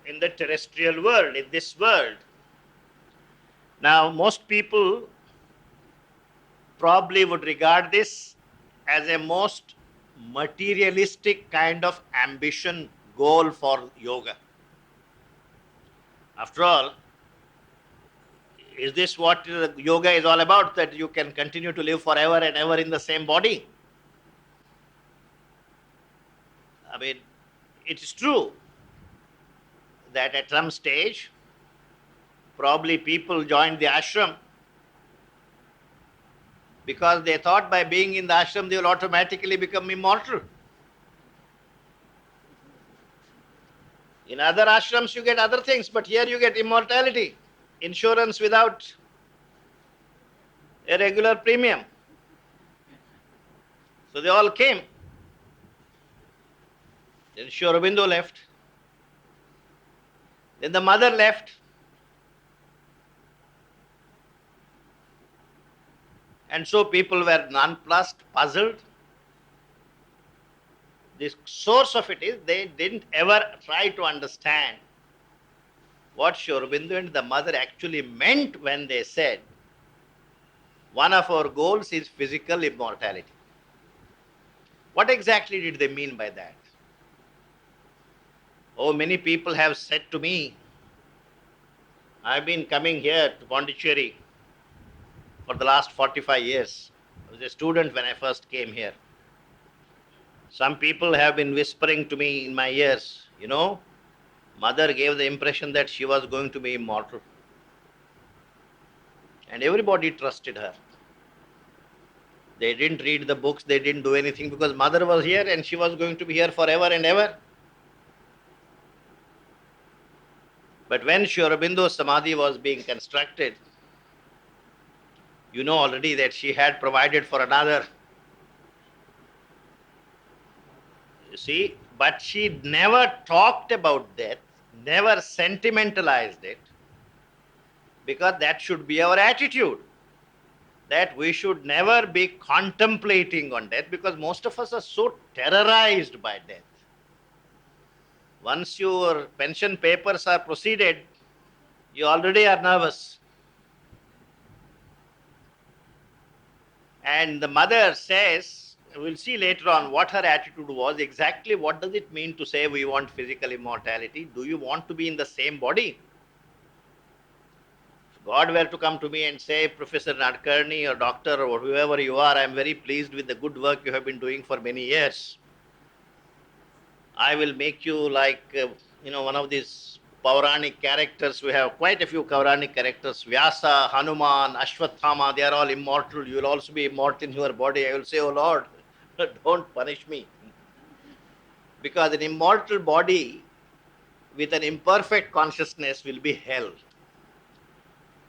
in the terrestrial world, in this world. Now, most people probably would regard this as a most materialistic kind of ambition goal for yoga. After all, is this what yoga is all about? That you can continue to live forever and ever in the same body? I mean, it is true that at some stage, probably people joined the ashram because they thought by being in the ashram they will automatically become immortal. In other ashrams you get other things, but here you get immortality, insurance without a regular premium. So they all came. Then Sri Aurobindo left. Then the mother left. And so people were nonplussed, puzzled. The source of it is they didn't ever try to understand what Sri Aurobindo and the mother actually meant when they said, one of our goals is physical immortality. What exactly did they mean by that? Oh, many people have said to me, I've been coming here to Pondicherry for the last 45 years. I was a student when I first came here. Some people have been whispering to me in my ears, mother gave the impression that she was going to be immortal. And everybody trusted her. They didn't read the books, they didn't do anything because mother was here and she was going to be here forever and ever. But when Sri Aurobindo's Samadhi was being constructed, you know already that she had provided for another. You see, but she never talked about death, never sentimentalized it, because that should be our attitude. That we should never be contemplating on death, because most of us are so terrorized by death. Once your pension papers are proceeded, you already are nervous. And the mother says, we'll see later on what her attitude was. Exactly what does it mean to say we want physical immortality? Do you want to be in the same body? If God were to come to me and say, Professor Nadkarni or doctor or whoever you are, I am very pleased with the good work you have been doing for many years. I will make you like, one of these Puranic characters. We have quite a few Puranic characters. Vyasa, Hanuman, Ashwathama, they are all immortal. You will also be immortal in your body. I will say, oh Lord, don't punish me. Because an immortal body with an imperfect consciousness will be hell.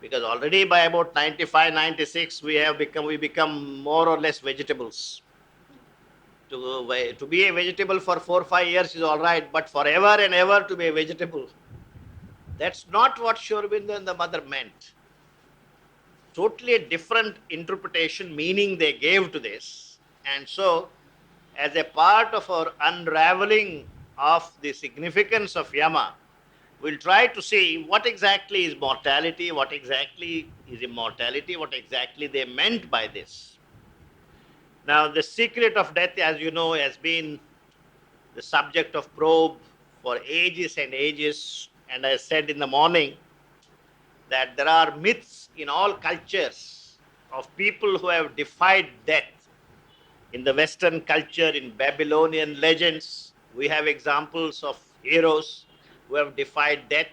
Because already by about 95, 96, we become more or less vegetables. To be a vegetable for 4 or 5 years is all right, but forever and ever to be a vegetable, that's not what Sri Aurobindo and the mother meant. Totally a different interpretation, meaning they gave to this. And so, as a part of our unraveling of the significance of Yama, we'll try to see what exactly is mortality, what exactly is immortality, what exactly they meant by this. Now, the secret of death, as you know, has been the subject of probe for ages and ages. And I said in the morning that there are myths in all cultures of people who have defied death. In the Western culture, in Babylonian legends, we have examples of heroes who have defied death.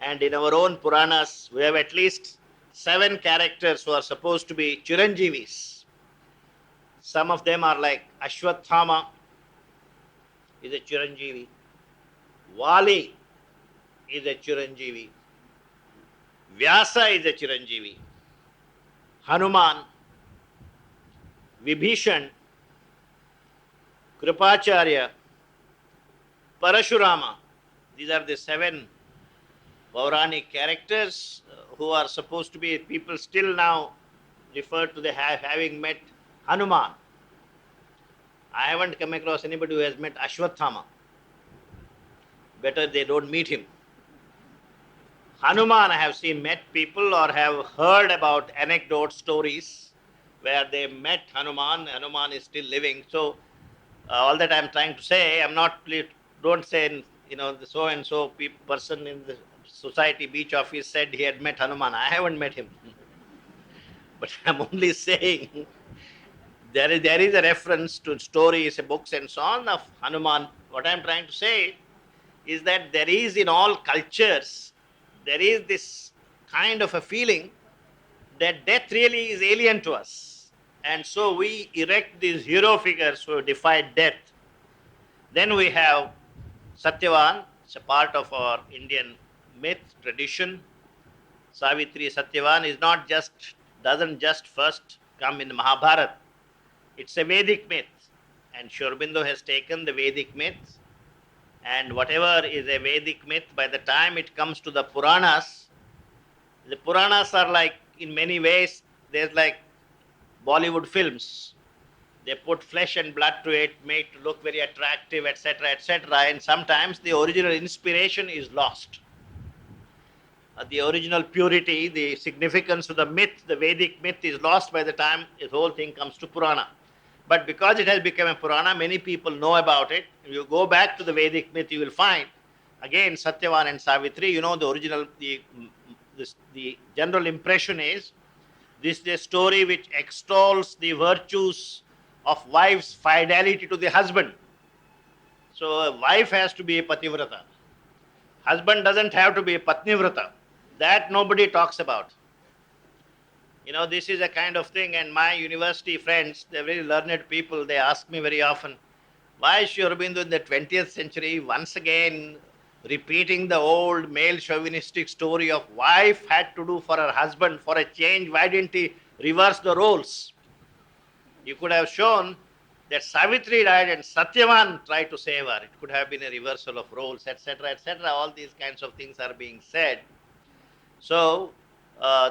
And in our own Puranas, we have at least 7 characters who are supposed to be Chiranjeevis. Some of them are like Ashwathama is a Chiranjeevi. Vali is a Chiranjeevi. Vyasa is a Chiranjeevi. Hanuman, Vibhishan, Kripacharya, Parashurama. These are the 7 Pauranic characters who are supposed to be people still now refer to the having met Hanuman. I haven't come across anybody who has met Ashwathama. Better they don't meet him. Hanuman, I have seen met people or have heard about anecdote stories where they met Hanuman. Hanuman is still living. So all that I'm trying to say, I'm not, don't say, the so and so person in the society beach office said he had met Hanuman. I haven't met him. But I'm only saying there is a reference to stories, books, and so on of Hanuman. What I'm trying to say is that there is in all cultures, there is this kind of a feeling that death really is alien to us. And so we erect these hero figures who defied death. Then we have Satyavan, it's a part of our Indian myth, tradition. Savitri Satyavan is not just, doesn't just first come in Mahabharata. It's a Vedic myth. And Sri Aurobindo has taken the Vedic myth, and whatever is a Vedic myth, by the time it comes to the Puranas are like, in many ways, there's like Bollywood films. They put flesh and blood to it, make it look very attractive, etc., etc., and sometimes the original inspiration is lost. The original purity, the significance of the myth, the Vedic myth is lost by the time this whole thing comes to Purana. But because it has become a Purana, many people know about it. If you go back to the Vedic myth, you will find, again, Satyavan and Savitri, the original, the general impression is, this is a story which extols the virtues of wife's fidelity to the husband. So a wife has to be a pativrata. Husband doesn't have to be a patnivrata. That nobody talks about. This is a kind of thing, and my university friends, they're very learned people, they ask me very often, why is Sri Aurobindo in the 20th century once again repeating the old male chauvinistic story of wife had to do for her husband for a change? Why didn't he reverse the roles? You could have shown that Savitri died and Satyavan tried to save her. It could have been a reversal of roles, etc., etc. All these kinds of things are being said. So,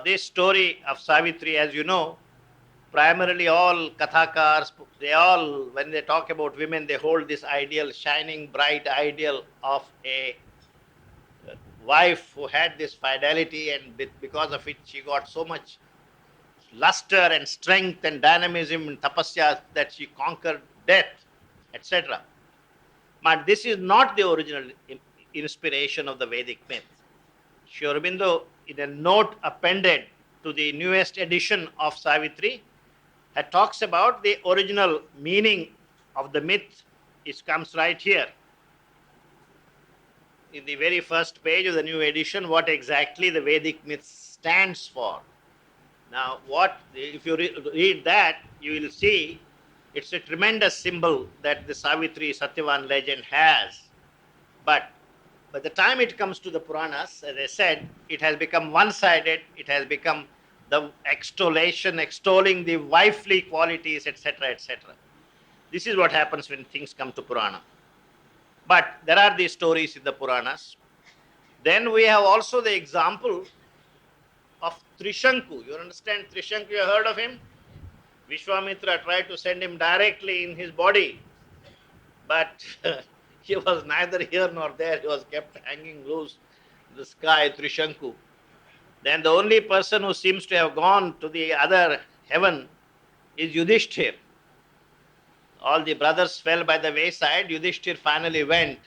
this story of Savitri, as you know, primarily all Kathakars, they all, when they talk about women, they hold this ideal, shining, bright ideal of a wife who had this fidelity, and because of it, she got so much luster and strength and dynamism and tapasya that she conquered death, etc. But this is not the original inspiration of the Vedic myth. Sri Aurobindo, in a note appended to the newest edition of Savitri, talks about the original meaning of the myth. It comes right here. In the very first page of the new edition, what exactly the Vedic myth stands for. Now, if you read that, you will see it's a tremendous symbol that the Savitri Satyavan legend has. But by the time it comes to the Puranas, as I said, it has become one-sided. It has become the extolling the wifely qualities, etc., etc. This is what happens when things come to Purana. But there are these stories in the Puranas. Then we have also the example of Trishanku. You understand Trishanku? You have heard of him? Vishwamitra tried to send him directly in his body, but he was neither here nor there. He was kept hanging loose in the sky, Trishanku. Then the only person who seems to have gone to the other heaven is Yudhishthir. All the brothers fell by the wayside. Yudhishthir finally went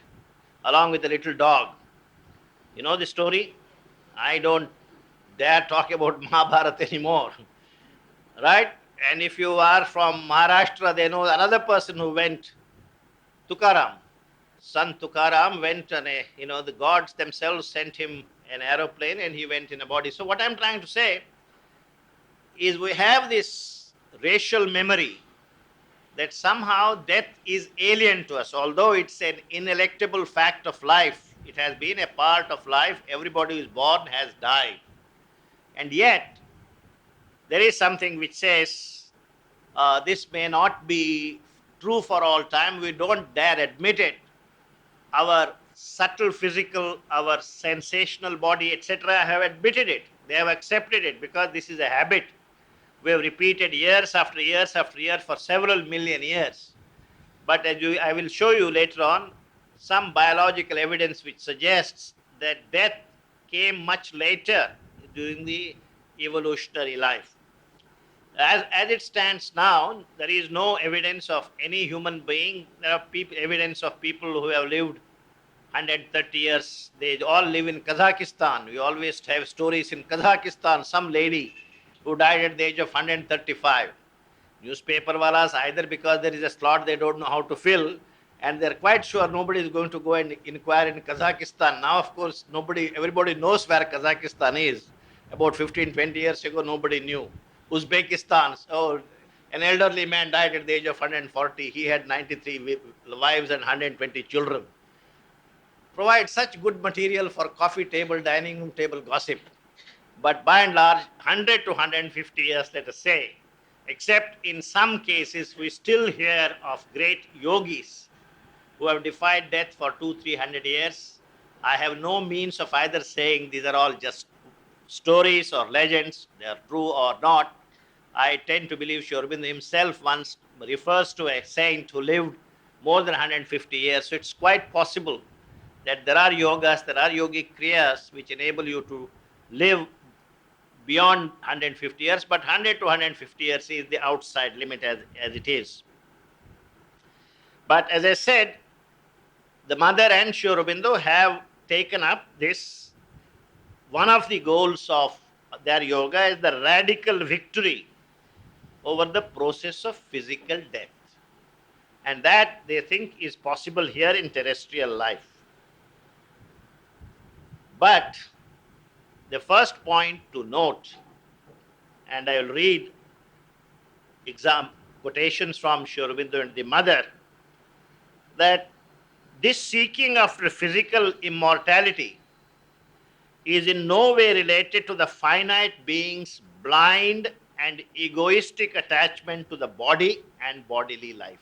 along with the little dog. You know the story? I don't dare talk about Mahabharata anymore. Right? And if you are from Maharashtra, they know another person who went, Tukaram. Sant Tukaram went on the gods themselves sent him an aeroplane and he went in a body. So what I'm trying to say is we have this racial memory that somehow death is alien to us. Although it's an ineluctable fact of life, it has been a part of life. Everybody who is born has died. And yet, there is something which says this may not be true for all time. We don't dare admit it. Our subtle physical, our sensational body, etc., have admitted it. They have accepted it because this is a habit. We have repeated years after years after year for several million years. But I will show you later on some biological evidence which suggests that death came much later during the evolutionary life. As it stands now, there is no evidence of any human being. There are evidence of people who have lived 130 years. They all live in Kazakhstan. We always have stories in Kazakhstan. Some lady who died at the age of 135. Newspaper walas, either because there is a slot they don't know how to fill, and they're quite sure nobody is going to go and inquire in Kazakhstan. Now, of course, everybody knows where Kazakhstan is. About 15, 20 years ago, nobody knew. Uzbekistan, oh, an elderly man died at the age of 140. He had 93 wives and 120 children. Provide such good material for coffee table, dining room table gossip. But by and large, 100 to 150 years, let us say, except in some cases, we still hear of great yogis who have defied death for 200-300 years. I have no means of either saying these are all just stories or legends, they are true or not. I tend to believe Sri Aurobindo himself once refers to a saint who lived more than 150 years. So it's quite possible that there are yogas, there are yogic kriyas which enable you to live beyond 150 years, but 100 to 150 years is the outside limit as it is. But as I said, the mother and Sri Aurobindo have taken up this. One of the goals of their yoga is the radical victory over the process of physical death. And that they think is possible here in terrestrial life. But the first point to note, and I will read quotations from Sri Aurobindo and the mother, that this seeking after physical immortality is in no way related to the finite being's blind and egoistic attachment to the body and bodily life,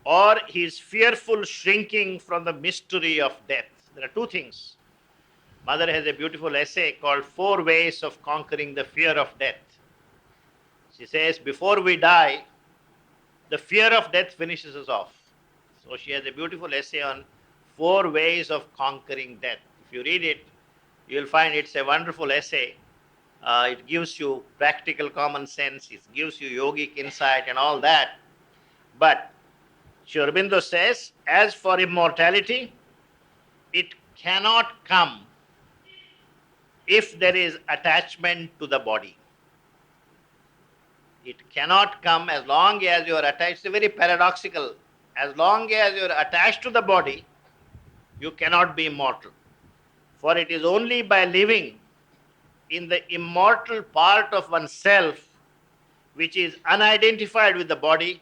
or his fearful shrinking from the mystery of death. There are two things. Mother has a beautiful essay called Four Ways of Conquering the Fear of Death. She says, before we die, the fear of death finishes us off. So she has a beautiful essay on 4 ways of conquering death. If you read it, you will find it's a wonderful essay. It gives you practical common sense, it gives you yogic insight and all that. But Sri Aurobindo says, as for immortality, it cannot come if there is attachment to the body. It cannot come as long as you are attached. It's very paradoxical. As long as you are attached to the body, you cannot be immortal. For it is only by living in the immortal part of oneself, which is unidentified with the body,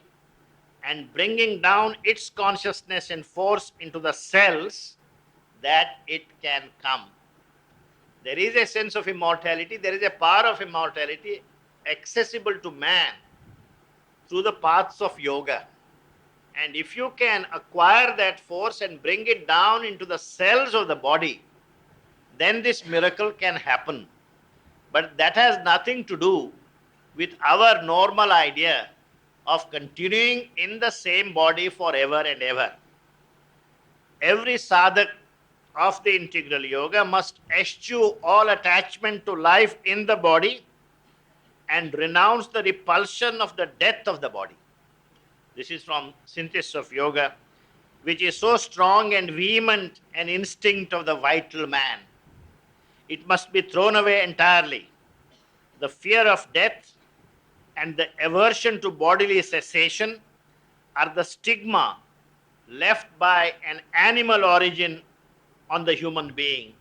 and bringing down its consciousness and force into the cells, that it can come. There is a sense of immortality, there is a power of immortality accessible to man through the paths of yoga. And if you can acquire that force and bring it down into the cells of the body, then this miracle can happen. But that has nothing to do with our normal idea of continuing in the same body forever and ever. Every sadhak of the integral yoga must eschew all attachment to life in the body and renounce the repulsion of the death of the body. This is from Synthesis of Yoga, which is so strong and vehement an instinct of the vital man. It must be thrown away entirely. The fear of death and the aversion to bodily cessation are the stigma left by an animal origin on the human being.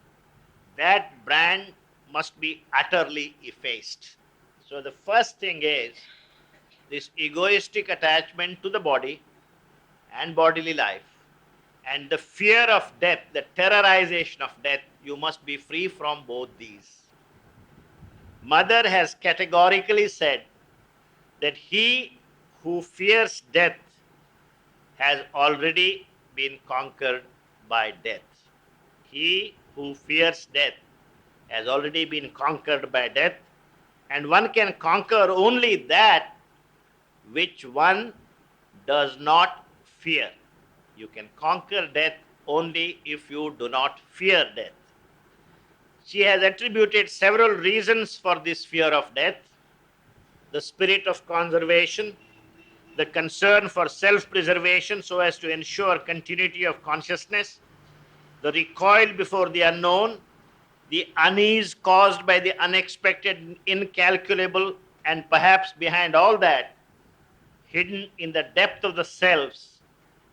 That brand must be utterly effaced. So the first thing is this egoistic attachment to the body and bodily life, and the fear of death, the terrorization of death, you must be free from both these. Mother has categorically said that he who fears death has already been conquered by death. He who fears death has already been conquered by death, and one can conquer only that which one does not fear. You can conquer death only if you do not fear death. She has attributed several reasons for this fear of death: the spirit of conservation, the concern for self preservation so as to ensure continuity of consciousness, the recoil before the unknown, the unease caused by the unexpected, incalculable, and perhaps behind all that, hidden in the depth of the selves,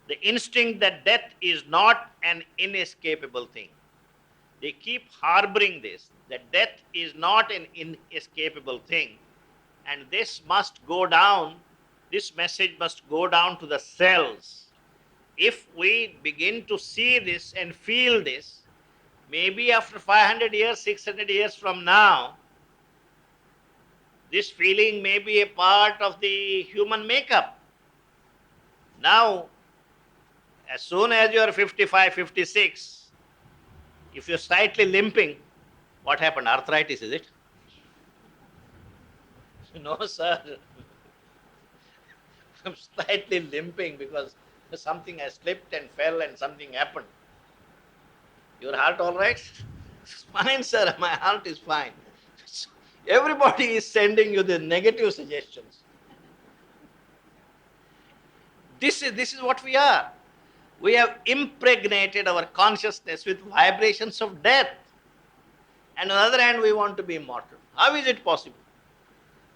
the instinct that death is not an inescapable thing. They keep harboring this, that death is not an inescapable thing, and this must go down, this message must go down to the cells. If we begin to see this and feel this, maybe after 500 years, 600 years from now, this feeling may be a part of the human makeup. Now, as soon as you are 55, 56, if you're slightly limping, what happened? Arthritis, is it? No, sir. I'm slightly limping because something has slipped and fell and something happened. Your heart all right? Fine, sir. My heart is fine. Everybody is sending you the negative suggestions. This is what we are. We have impregnated our consciousness with vibrations of death. And on the other hand, we want to be immortal. How is it possible?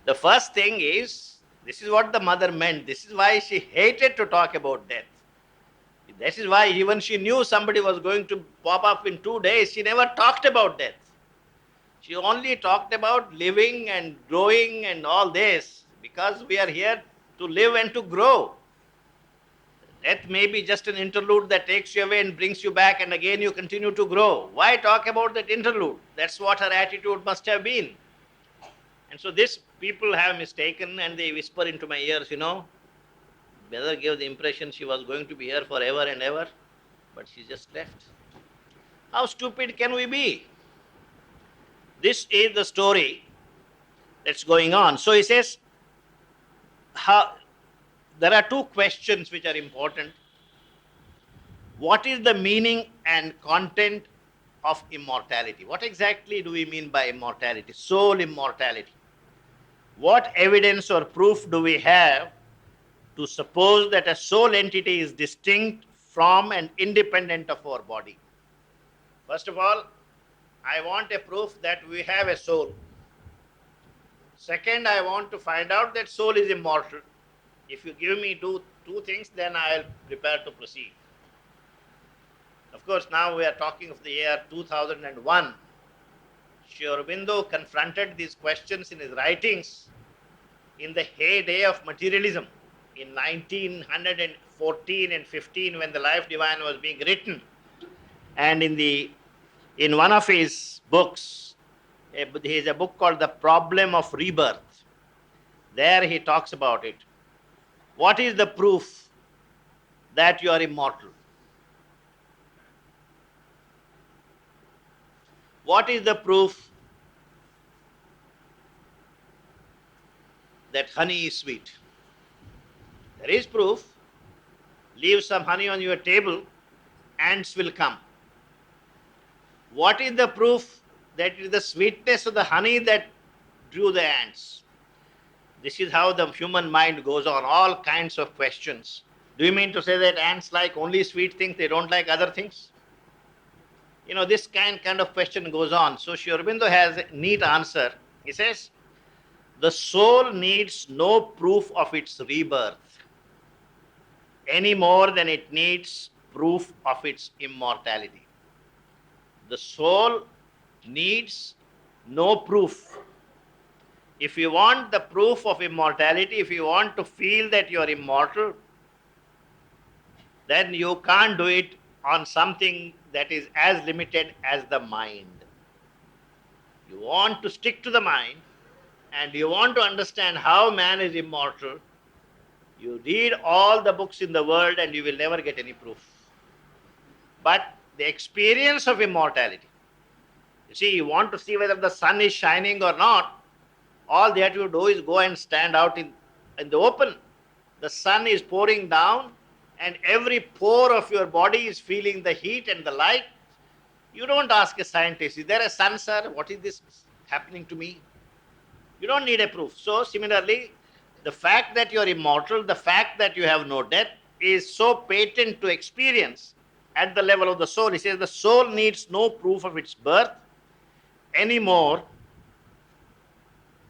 The first thing is, this is what the mother meant. This is why she hated to talk about death. This is why even she knew somebody was going to pop up in 2 days, she never talked about death. She only talked about living and growing and all this, because we are here to live and to grow. Death may be just an interlude that takes you away and brings you back, and again you continue to grow. Why talk about that interlude? That's what her attitude must have been. And so this people have mistaken, and they whisper into my ears, Mother gave the impression she was going to be here forever and ever, but she just left. How stupid can we be? This is the story that's going on. So he says, there are two questions which are important. What is the meaning and content of immortality? What exactly do we mean by immortality? Soul immortality. What evidence or proof do we have to suppose that a soul entity is distinct from and independent of our body? First of all, I want a proof that we have a soul. Second, I want to find out that soul is immortal. If you give me two things, then I'll prepare to proceed. Of course, now we are talking of the year 2001. Sri Aurobindo confronted these questions in his writings in the heyday of materialism in 1914 and 15, when the Life Divine was being written. And in one of his books, there is a book called The Problem of Rebirth. There he talks about it. What is the proof that you are immortal? What is the proof that honey is sweet? There is proof. Leave some honey on your table, ants will come. What is the proof that it is the sweetness of the honey that drew the ants? This is how the human mind goes on, all kinds of questions. Do you mean to say that ants like only sweet things, they don't like other things? This kind of question goes on. So Sri Aurobindo has a neat answer. He says, the soul needs no proof of its rebirth any more than it needs proof of its immortality. The soul needs no proof. If you want the proof of immortality, if you want to feel that you are immortal, then you can't do it on something that is as limited as the mind. You want to stick to the mind and you want to understand how man is immortal. You read all the books in the world and you will never get any proof. But the experience of immortality, you see, you want to see whether the sun is shining or not, all that you do is go and stand out in the open. The sun is pouring down, and every pore of your body is feeling the heat and the light. You don't ask a scientist, is there a sun, sir? What is this happening to me? You don't need a proof. So, similarly, the fact that you are immortal, the fact that you have no death, is so patent to experience at the level of the soul. He says the soul needs no proof of its birth any more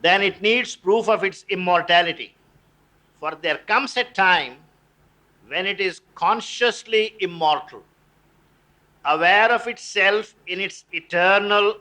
than it needs proof of its immortality. For there comes a time when it is consciously immortal, aware of itself in its eternal